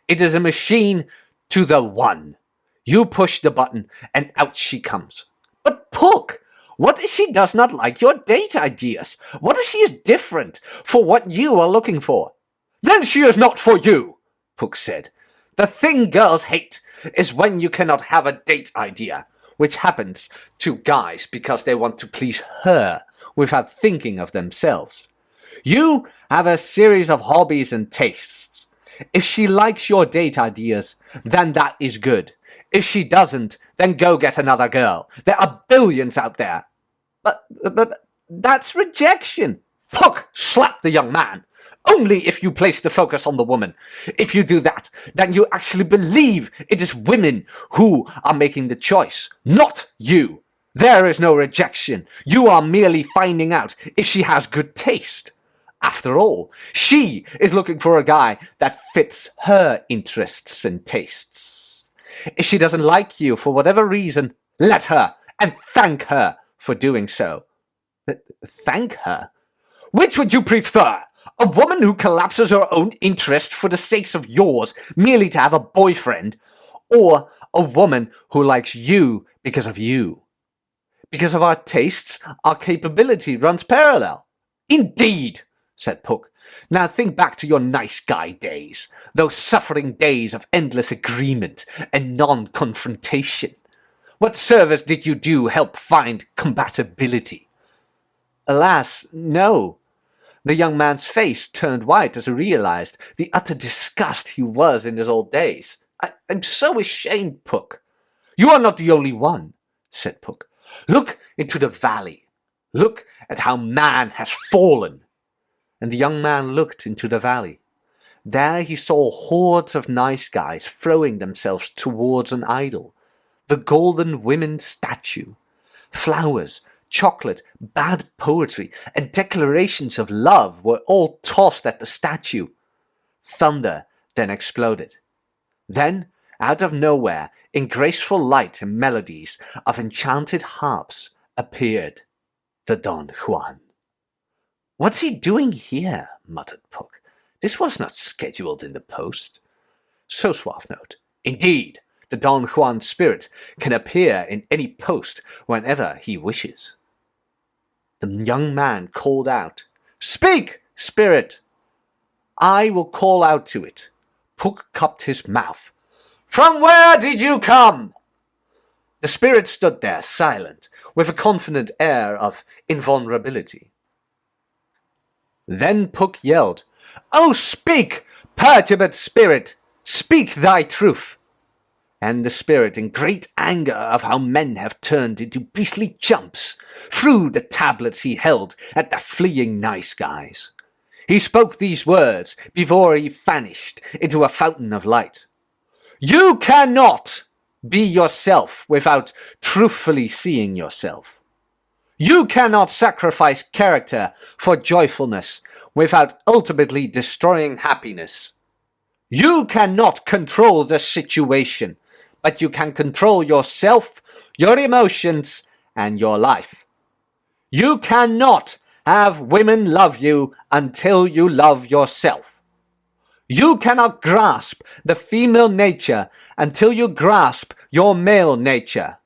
It is a machine to the one. You push the button and out she comes. But Pook, what if she does not like your date ideas? What if she is different for what you are looking for? Then she is not for you, Pook said. The thing girls hate is when you cannot have a date idea, which happens to guys because they want to please her without thinking of themselves. You have a series of hobbies and tastes. If she likes your date ideas, then that is good. If she doesn't, then go get another girl. There are billions out there. But that's rejection. Pook slapped the young man. Only if you place the focus on the woman. If you do that, then you actually believe it is women who are making the choice, not you. There is no rejection. You are merely finding out if she has good taste. After all, she is looking for a guy that fits her interests and tastes. If she doesn't like you for whatever reason, let her, and thank her for doing so. Thank her? Which would you prefer? A woman who collapses her own interest for the sakes of yours merely to have a boyfriend? Or a woman who likes you because of you? Because of our tastes, our capability runs parallel. Indeed, said Pook. Now think back to your nice guy days, those suffering days of endless agreement and non-confrontation. What service did you do help find compatibility? Alas, no. The young man's face turned white as he realized the utter disgust he was in his old days. I'm so ashamed, Pook. You are not the only one, said Pook. Look into the valley. Look at how man has fallen. And the young man looked into the valley. There he saw hordes of nice guys throwing themselves towards an idol, the golden women statue. Flowers, chocolate, bad poetry, and declarations of love were all tossed at the statue. Thunder then exploded. Then, out of nowhere, in graceful light and melodies of enchanted harps, appeared the Don Juan. What's he doing here? Muttered Pook. This was not scheduled in the post. So suave note. Indeed, the Don Juan spirit can appear in any post whenever he wishes. The young man called out, Speak, spirit! I will call out to it. Pook cupped his mouth. From where did you come? The spirit stood there silent, with a confident air of invulnerability. Then Pook yelled, Oh, speak, perturbed spirit! Speak thy truth! And the spirit, in great anger of how men have turned into beastly chumps, threw the tablets he held at the fleeing nice guys. He spoke these words before he vanished into a fountain of light. You cannot be yourself without truthfully seeing yourself. You cannot sacrifice character for joyfulness without ultimately destroying happiness. You cannot control the situation, but you can control yourself, your emotions, and your life. You cannot have women love you until you love yourself. You cannot grasp the female nature until you grasp your male nature.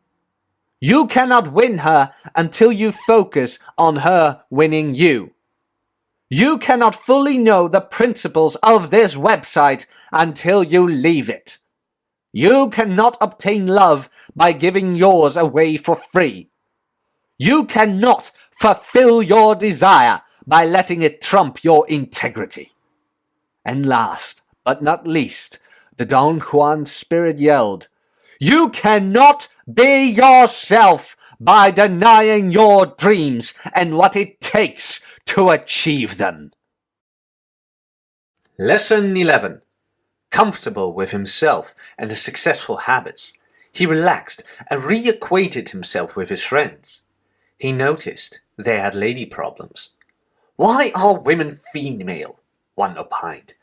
You cannot win her until you focus on her winning you. You cannot fully know the principles of this website until you leave it. You cannot obtain love by giving yours away for free. You cannot fulfill your desire by letting it trump your integrity. And last but not least, the Don Juan spirit yelled, "You cannot be yourself by denying your dreams and what it takes to achieve them." Lesson 11. Comfortable with himself and his successful habits, he relaxed and reacquainted himself with his friends. He noticed they had lady problems. "Why are women female?" one opined.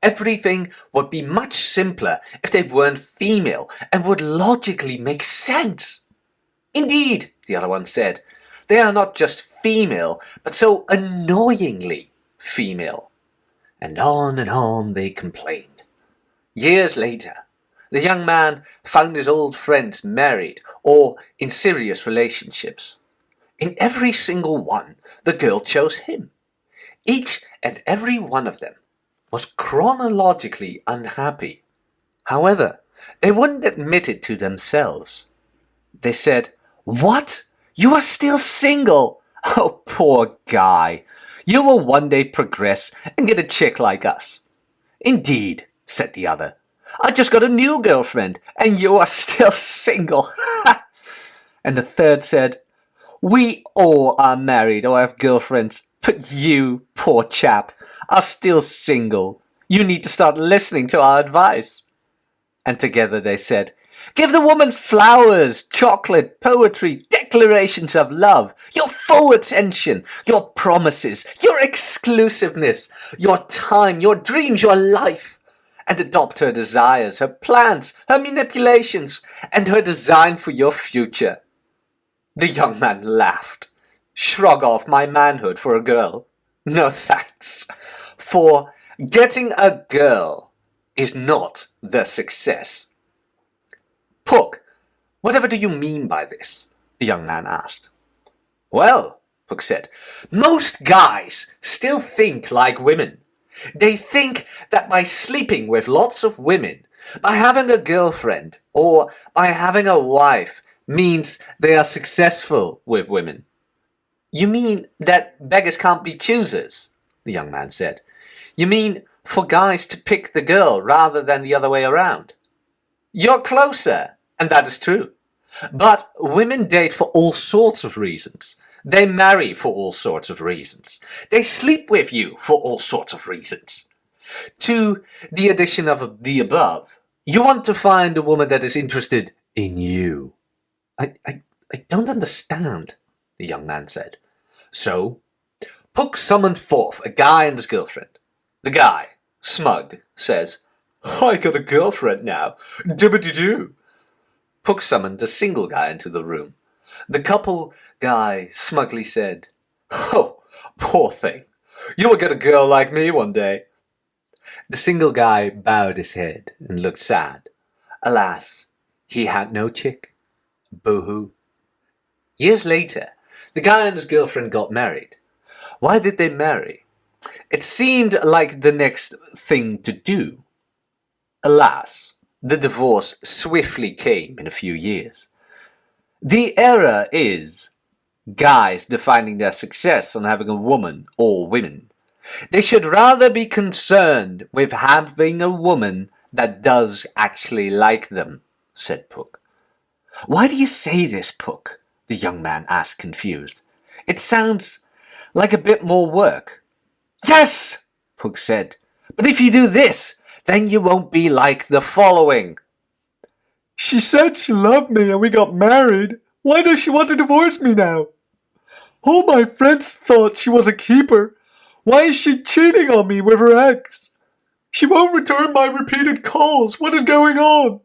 "Everything would be much simpler if they weren't female and would logically make sense." "Indeed," the other one said, "they are not just female, but so annoyingly female." And on they complained. Years later, the young man found his old friends married or in serious relationships. In every single one, the girl chose him. Each and every one of them was chronologically unhappy. However, they wouldn't admit it to themselves. They said, "What? You are still single? Oh, poor guy. You will one day progress and get a chick like us." "Indeed," said the other. "I just got a new girlfriend and you are still single." And the third said, "We all are married or have girlfriends, but you, poor chap, are still single. You need to start listening to our advice." And together they said, "Give the woman flowers, chocolate, poetry, declarations of love, your full attention, your promises, your exclusiveness, your time, your dreams, your life, and adopt her desires, her plans, her manipulations, and her design for your future." The young man laughed. "Shrug off my manhood for a girl? No thanks. For getting a girl is not the success." "Pook, whatever do you mean by this?" the young man asked. "Well," Pook said, "most guys still think like women. They think that by sleeping with lots of women, by having a girlfriend, or by having a wife, means they are successful with women." "You mean that beggars can't be choosers?" the young man said. "You mean for guys to pick the girl rather than the other way around?" "You're closer, and that is true. But women date for all sorts of reasons. They marry for all sorts of reasons. They sleep with you for all sorts of reasons. To the addition of the above, you want to find a woman that is interested in you." I don't understand," the young man said. So, Pook summoned forth a guy and his girlfriend. The guy, smug, says, "I got a girlfriend now. Dibbity-doo." Pook summoned a single guy into the room. The couple guy smugly said, "Oh, poor thing. You will get a girl like me one day." The single guy bowed his head and looked sad. Alas, he had no chick. Boo-hoo. Years later, the guy and his girlfriend got married. Why did they marry? It seemed like the next thing to do. Alas, the divorce swiftly came in a few years. The error is guys defining their success on having a woman or women. They should rather be concerned with having a woman that does actually like them, said Pook. "Why do you say this, Pook?" the young man asked, confused. "It sounds like a bit more work." "Yes," Pook said, "but if you do this, then you won't be like the following. She said she loved me and we got married. Why does she want to divorce me now? All my friends thought she was a keeper. Why is she cheating on me with her ex? She won't return my repeated calls. What is going on?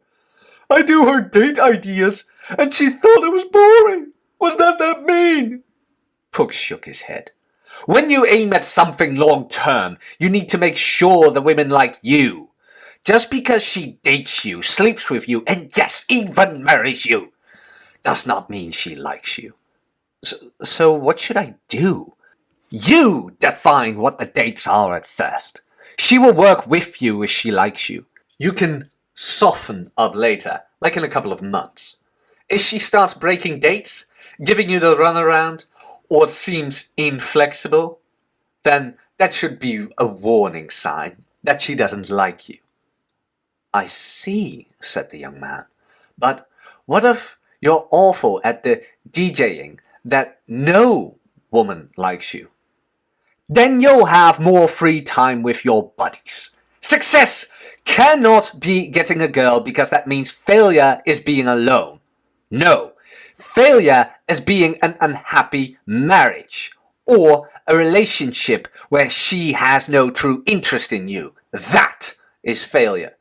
I do her date ideas and she thought it was boring. Was that mean?" Pook shook his head. "When you aim at something long term, you need to make sure the women like you. Just because she dates you, sleeps with you, and yes, even marries you, does not mean she likes you. So what should I do?" "You define what the dates are at first. She will work with you if she likes you. You can soften up later, like in a couple of months. If she starts breaking dates, giving you the runaround, or seems inflexible, then that should be a warning sign that she doesn't like you. I see, said the young man. But what if you're awful at the DJing that no woman likes you? Then you'll have more free time with your buddies. Success cannot be getting a girl because that means failure is being alone. No, failure is being an unhappy marriage or a relationship where she has no true interest in you. That is failure.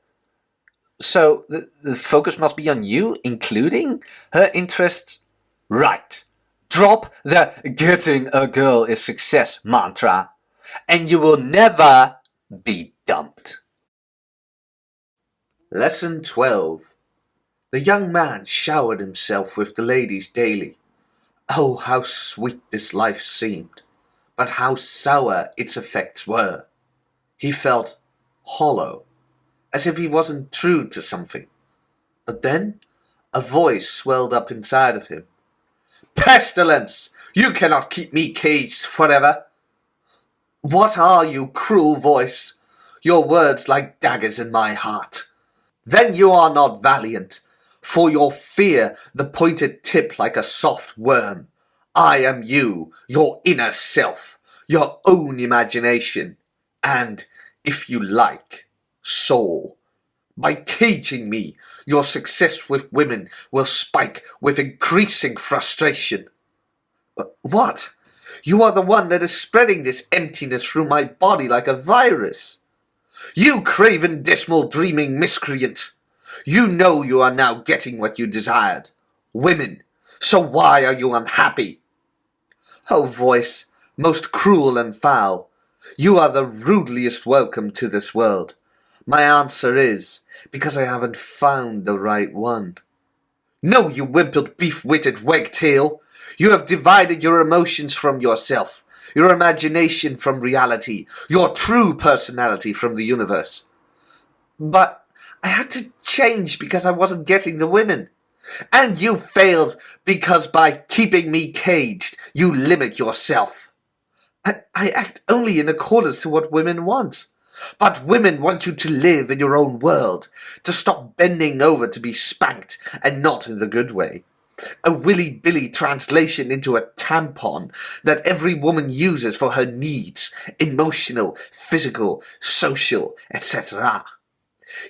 So the focus must be on you, including her interests? Right. Drop the getting a girl is success mantra, and you will never be dumped. Lesson 12. The young man showered himself with the ladies daily. Oh, how sweet this life seemed, but how sour its effects were. He felt hollow, as if he wasn't true to something. But then a voice swelled up inside of him. Pestilence! You cannot keep me caged forever. What are you, cruel voice? Your words like daggers in my heart. Then you are not valiant, for your fear the pointed tip like a soft worm. I am you, your inner self, your own imagination, and, if you like, soul. By caging me, your success with women will spike with increasing frustration. What? You are the one that is spreading this emptiness through my body like a virus. You craven, dismal, dreaming miscreant. You know you are now getting what you desired. Women. So why are you unhappy? Oh, voice, most cruel and foul, you are the rudeliest welcome to this world. My answer is, because I haven't found the right one. No, you wimpled, beef-witted wagtail. You have divided your emotions from yourself, your imagination from reality, your true personality from the universe. But I had to change because I wasn't getting the women. And you failed because by keeping me caged, you limit yourself. I act only in accordance to what women want. But women want you to live in your own world, to stop bending over to be spanked, and not in the good way. A willy-billy translation into a tampon that every woman uses for her needs, emotional, physical, social, etc.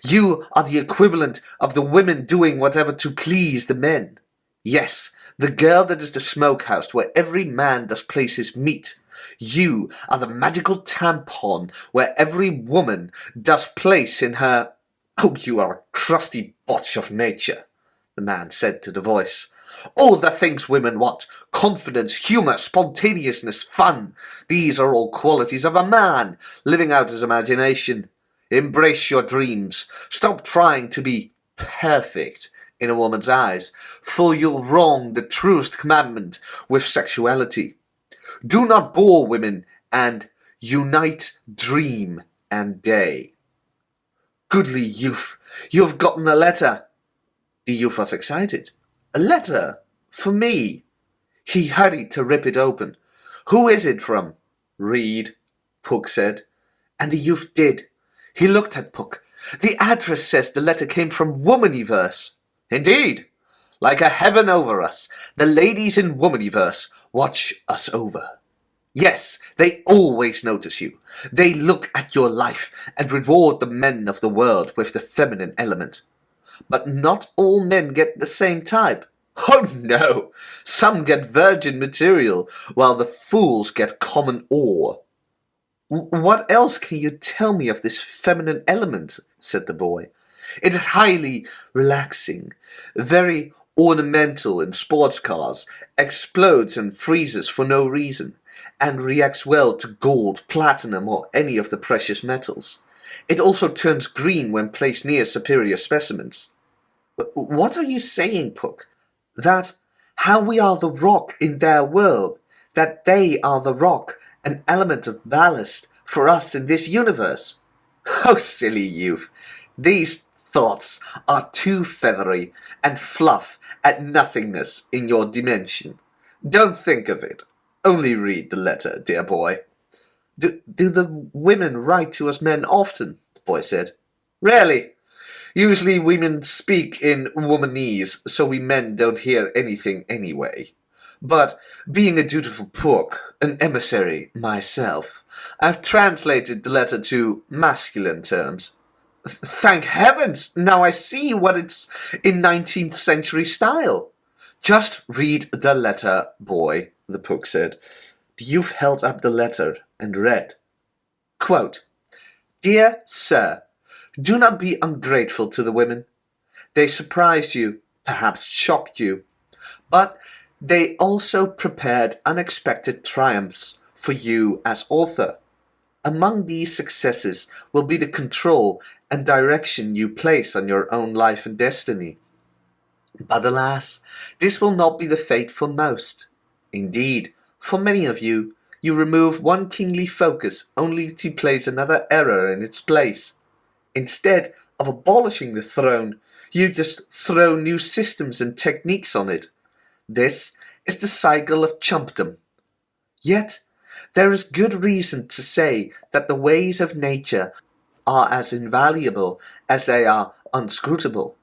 You are the equivalent of the women doing whatever to please the men. Yes, the girl that is the smokehouse where every man does place his meat. You are the magical tampon where every woman does place in her... Oh, you are a crusty botch of nature, the man said to the voice. All the things women want, confidence, humour, spontaneousness, fun, these are all qualities of a man, living out his imagination. Embrace your dreams. Stop trying to be perfect in a woman's eyes, for you'll wrong the truest commandment with sexuality. Do not bore women, and unite dream and day. Goodly youth, you have gotten a letter. The youth was excited. A letter? For me? He hurried to rip it open. Who is it from? Read, Pook said. And the youth did. He looked at Pook. The address says the letter came from Womaniverse. Indeed. Like a heaven over us, the ladies in Womaniverse watch us over. Yes, they always notice you. They look at your life and reward the men of the world with the feminine element. But not all men get the same type. Oh no! Some get virgin material, while the fools get common ore. What else can you tell me of this feminine element? Said the boy. It is highly relaxing, very ornamental in sports cars, explodes and freezes for no reason, and reacts well to gold, platinum, or any of the precious metals. It also turns green when placed near superior specimens. What are you saying, Pook? That how we are the rock in their world, that they are the rock, an element of ballast for us in this universe? Oh, silly youth, these thoughts are too feathery and fluff at nothingness in your dimension. Don't think of it. Only read the letter, dear boy. Do the women write to us men often? The boy said. Rarely. Usually women speak in womanese, so we men don't hear anything anyway. But being a dutiful Pook, an emissary myself, I've translated the letter to masculine terms. Thank heavens! Now I see what it's in 19th century style. Just read the letter, boy, the Pook said. The youth held up the letter and read. Quote, Dear Sir, do not be ungrateful to the women. They surprised you, perhaps shocked you, but they also prepared unexpected triumphs for you as author. Among these successes will be the control and direction you place on your own life and destiny. But alas, this will not be the fate for most. Indeed, for many of you, you remove one kingly focus only to place another error in its place. Instead of abolishing the throne, you just throw new systems and techniques on it. This is the cycle of chumpdom. Yet, there is good reason to say that the ways of nature are as invaluable as they are unscrutable.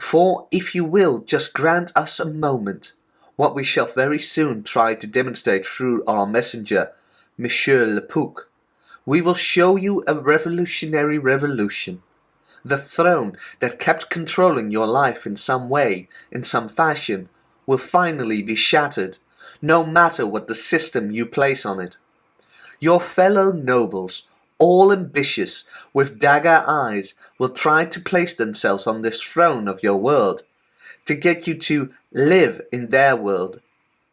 For if you will just grant us a moment, what we shall very soon try to demonstrate through our messenger, Monsieur le Pook, we will show you a revolutionary revolution. The throne that kept controlling your life in some way, in some fashion, will finally be shattered, no matter what the system you place on it. Your fellow nobles, all ambitious, with dagger eyes, will try to place themselves on this throne of your world, to get you to live in their world.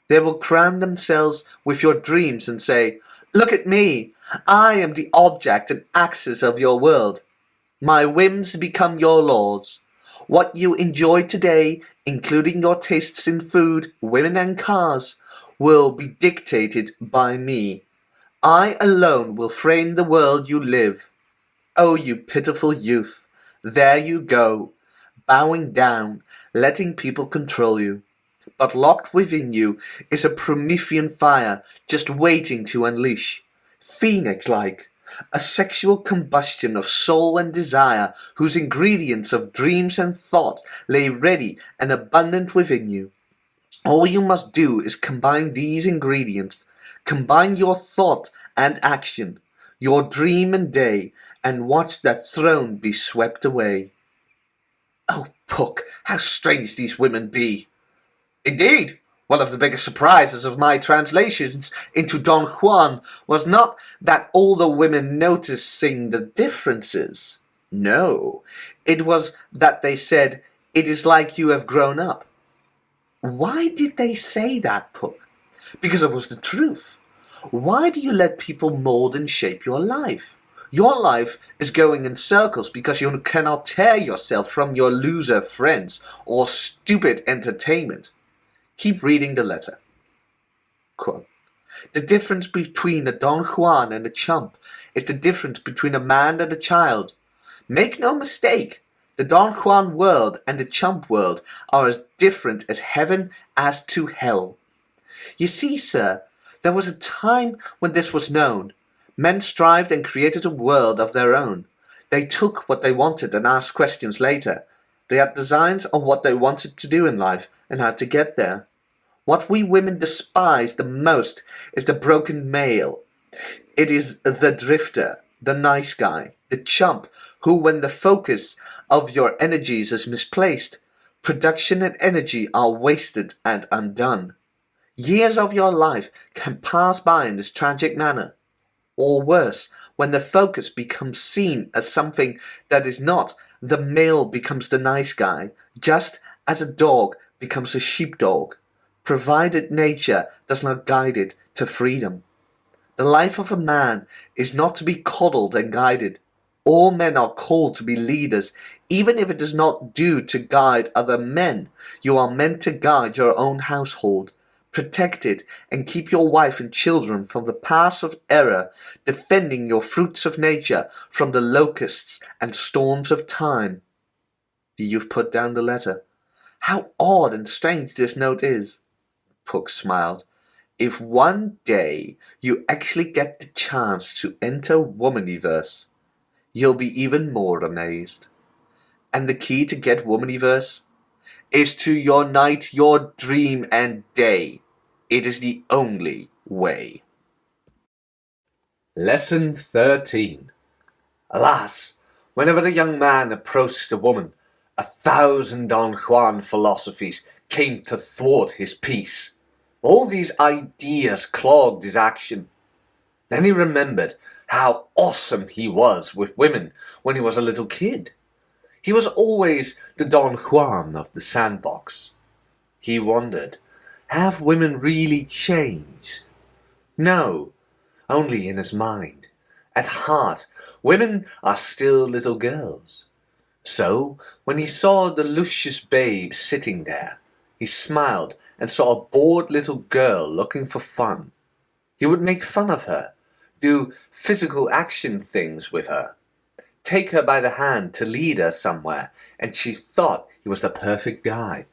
They will crown themselves with your dreams and say, Look at me! I am the object and axis of your world. My whims become your laws. What you enjoy today, including your tastes in food, women and cars, will be dictated by me. I alone will frame the world you live. Oh, you pitiful youth, there you go, bowing down, letting people control you. But locked within you is a Promethean fire just waiting to unleash. Phoenix-like, a sexual combustion of soul and desire whose ingredients of dreams and thought lay ready and abundant within you. All you must do is combine these ingredients, combine your thought and action, your dream and day, and watch that throne be swept away. Oh, Pook, how strange these women be! Indeed, one of the biggest surprises of my translations into Don Juan was not that all the women noticing the differences. No, it was that they said, It is like you have grown up. Why did they say that, Pook? Because it was the truth. Why do you let people mold and shape your life? Your life is going in circles because you cannot tear yourself from your loser friends or stupid entertainment. Keep reading the letter. Quote, The difference between a Don Juan and a chump is the difference between a man and a child. Make no mistake, the Don Juan world and the chump world are as different as heaven as to hell. You see, sir, there was a time when this was known. Men strived and created a world of their own. They took what they wanted and asked questions later. They had designs on what they wanted to do in life and how to get there. What we women despise the most is the broken male. It is the drifter, the nice guy, the chump, who, when the focus of your energies is misplaced, production and energy are wasted and undone. Years of your life can pass by in this tragic manner. Or worse, when the focus becomes seen as something that is not, the male becomes the nice guy, just as a dog becomes a sheepdog, provided nature does not guide it to freedom. The life of a man is not to be coddled and guided. All men are called to be leaders, even if it is not due to guide other men. You are meant to guide your own household, protect it, and keep your wife and children from the paths of error, defending your fruits of nature from the locusts and storms of time. The youth put down the letter. How odd and strange this note is. Pook smiled. If one day you actually get the chance to enter Womaniverse, you'll be even more amazed. And the key to get womaniverse is to unite your dream and day. It is the only way. Lesson 13. Alas, whenever the young man approached the woman, 1,000 Don Juan philosophies came to thwart his peace. All these ideas clogged his action. Then he remembered how awesome he was with women when he was a little kid. He was always the Don Juan of the sandbox. He wondered, have women really changed? No, only in his mind. At heart, women are still little girls. So, when he saw the luscious babe sitting there, he smiled and saw a bored little girl looking for fun. He would make fun of her, do physical action things with her, take her by the hand to lead her somewhere, and she thought he was the perfect guy.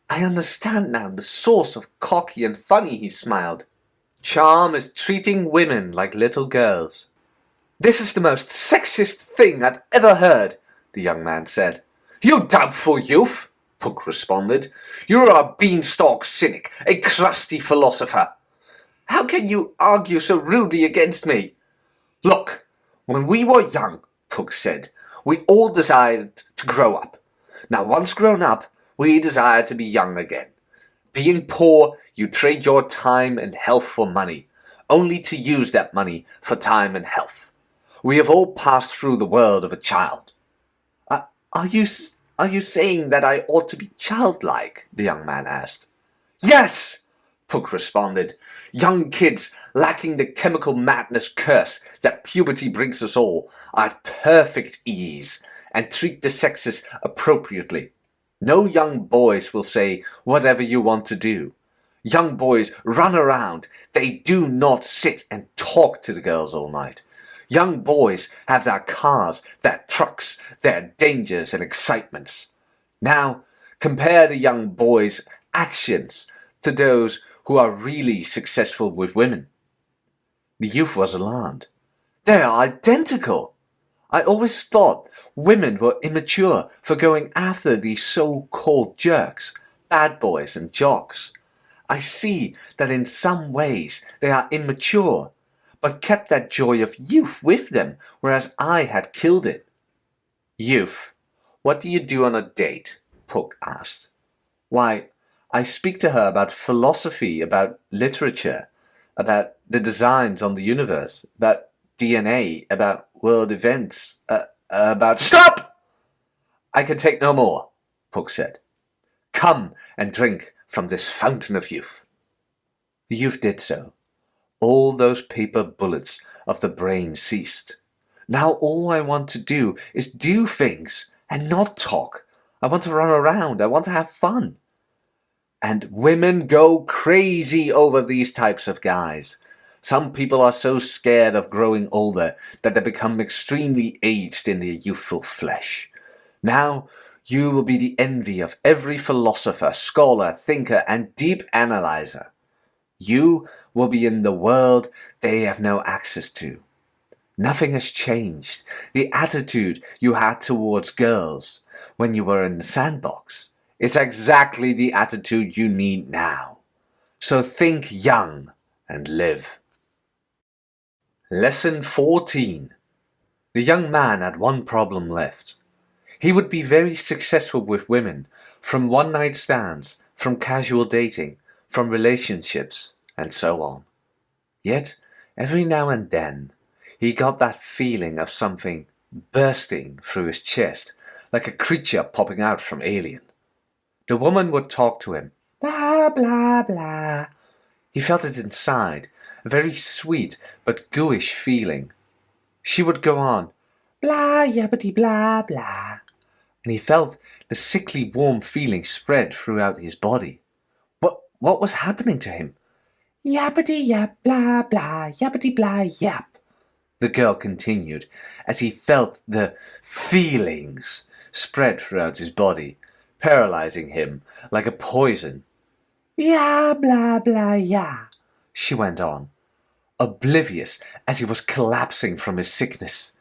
I understand now the source of cocky and funny, he smiled. Charm is treating women like little girls. This is the most sexist thing I've ever heard, the young man said. You doubtful youth, Pook responded. You're a beanstalk cynic, a crusty philosopher. How can you argue so rudely against me? Look, when we were young, Pook said, we all desired to grow up. Now once grown up, we desire to be young again. Being poor, you trade your time and health for money, only to use that money for time and health. We have all passed through the world of a child. Are you saying that I ought to be childlike? The young man asked. Yes, Pook responded. Young kids, lacking the chemical madness curse that puberty brings us all, are at perfect ease and treat the sexes appropriately. No young boys will say whatever you want to do. Young boys run around. They do not sit and talk to the girls all night. Young boys have their cars, their trucks, their dangers and excitements. Now, compare the young boys' actions to those who are really successful with women. The youth was alarmed. They are identical. I always thought women were immature for going after these so-called jerks, bad boys and jocks. I see that in some ways they are immature, but kept that joy of youth with them, whereas I had killed it. Youth, what do you do on a date? Pook asked. Why, I speak to her about philosophy, about literature, about the designs on the universe, about DNA, about world events, about— Stop! I can take no more, Pook said. Come and drink from this fountain of youth. The youth did so. All those paper bullets of the brain ceased. Now all I want to do is do things and not talk. I want to run around. I want to have fun. And women go crazy over these types of guys. Some people are so scared of growing older that they become extremely aged in their youthful flesh. Now you will be the envy of every philosopher, scholar, thinker, and deep analyzer. You will be in the world they have no access to. Nothing has changed. The attitude you had towards girls when you were in the sandbox is exactly the attitude you need now. So think young and live. Lesson 14. The young man had one problem left. He would be very successful with women, from one-night stands, from casual dating, from relationships, and so on. Yet, every now and then, he got that feeling of something bursting through his chest, like a creature popping out from Alien. The woman would talk to him, blah, blah, blah. He felt it inside, a very sweet but gooish feeling. She would go on, blah, yabbity, blah, blah. And he felt the sickly warm feeling spread throughout his body. What was happening to him? Yappity yap, blah, blah, yappity blah, yap, the girl continued, as he felt the feelings spread throughout his body, paralyzing him like a poison. Ya, blah, blah, ya, she went on, oblivious as he was collapsing from his sickness.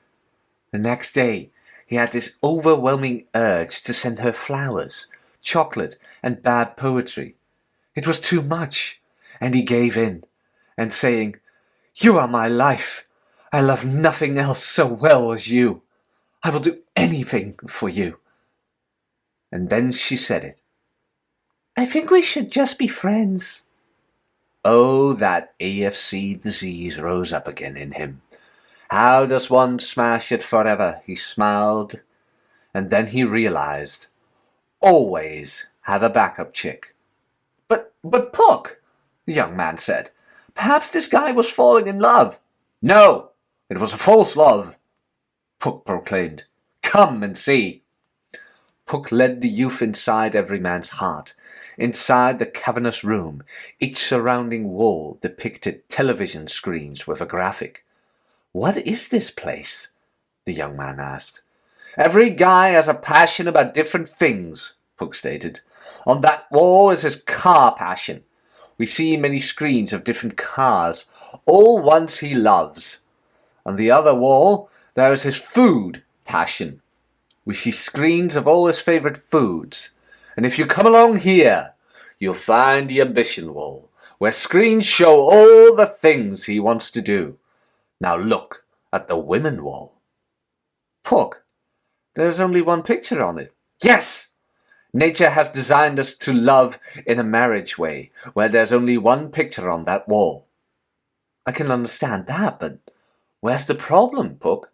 The next day, he had this overwhelming urge to send her flowers, chocolate, and bad poetry. It was too much, and he gave in, and saying, "You are my life. I love nothing else so well as you. I will do anything for you." And then she said it. "I think we should just be friends." Oh, that AFC disease rose up again in him. How does one smash it forever? He smiled. And then he realized. Always have a backup chick. But Pook, the young man said. Perhaps this guy was falling in love. No, it was a false love, Pook proclaimed. Come and see. Pook led the youth inside every man's heart. Inside the cavernous room, each surrounding wall depicted television screens with a graphic. "What is this place?" the young man asked. "Every guy has a passion about different things," Pook stated. "On that wall is his car passion. We see many screens of different cars, all ones he loves. On the other wall, there is his food passion. We see screens of all his favorite foods. And if you come along here, you'll find the ambition wall, where screens show all the things he wants to do. Now look at the women wall." "Pook, there's only one picture on it." "Yes! Nature has designed us to love in a marriage way, where there's only one picture on that wall." "I can understand that, but where's the problem, Pook?"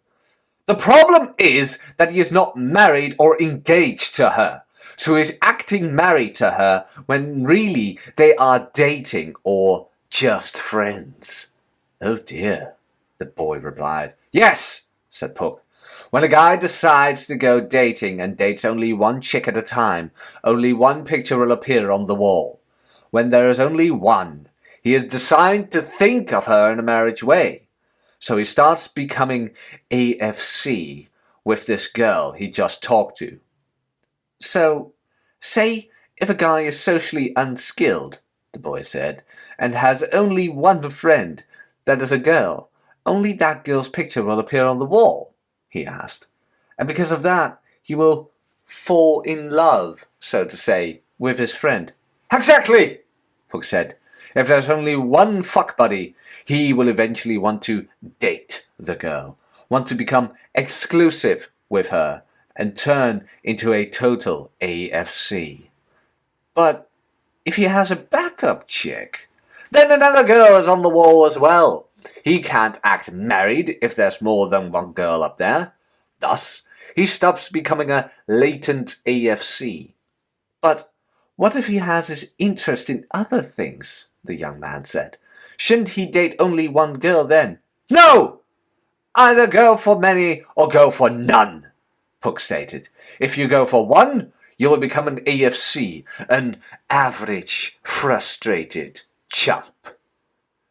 "The problem is that he is not married or engaged to her. So he's acting married to her when really they are dating or just friends." "Oh dear," the boy replied. "Yes," said Pook. "When a guy decides to go dating and dates only one chick at a time, only one picture will appear on the wall. When there is only one, he is designed to think of her in a marriage way. So he starts becoming AFC with this girl he just talked to." "So, say if a guy is socially unskilled," the boy said, "and has only one friend, that is a girl, only that girl's picture will appear on the wall," he asked. "And because of that, he will fall in love, so to say, with his friend." "Exactly," Pook said. "If there's only one fuck buddy, he will eventually want to date the girl, want to become exclusive with her, and turn into a total AFC. But if he has a backup chick, then another girl is on the wall as well. He can't act married if there's more than one girl up there. Thus, he stops becoming a latent AFC. But what if he has his interest in other things?" the young man said. "Shouldn't he date only one girl then?" "No! Either go for many or go for none," Pook stated. "If you go for one, you will become an AFC, an average, frustrated chump.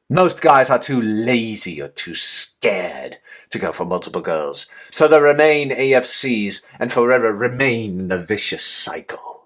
Most guys are too lazy or too scared to go for multiple girls, so they remain AFCs and forever remain in a vicious cycle."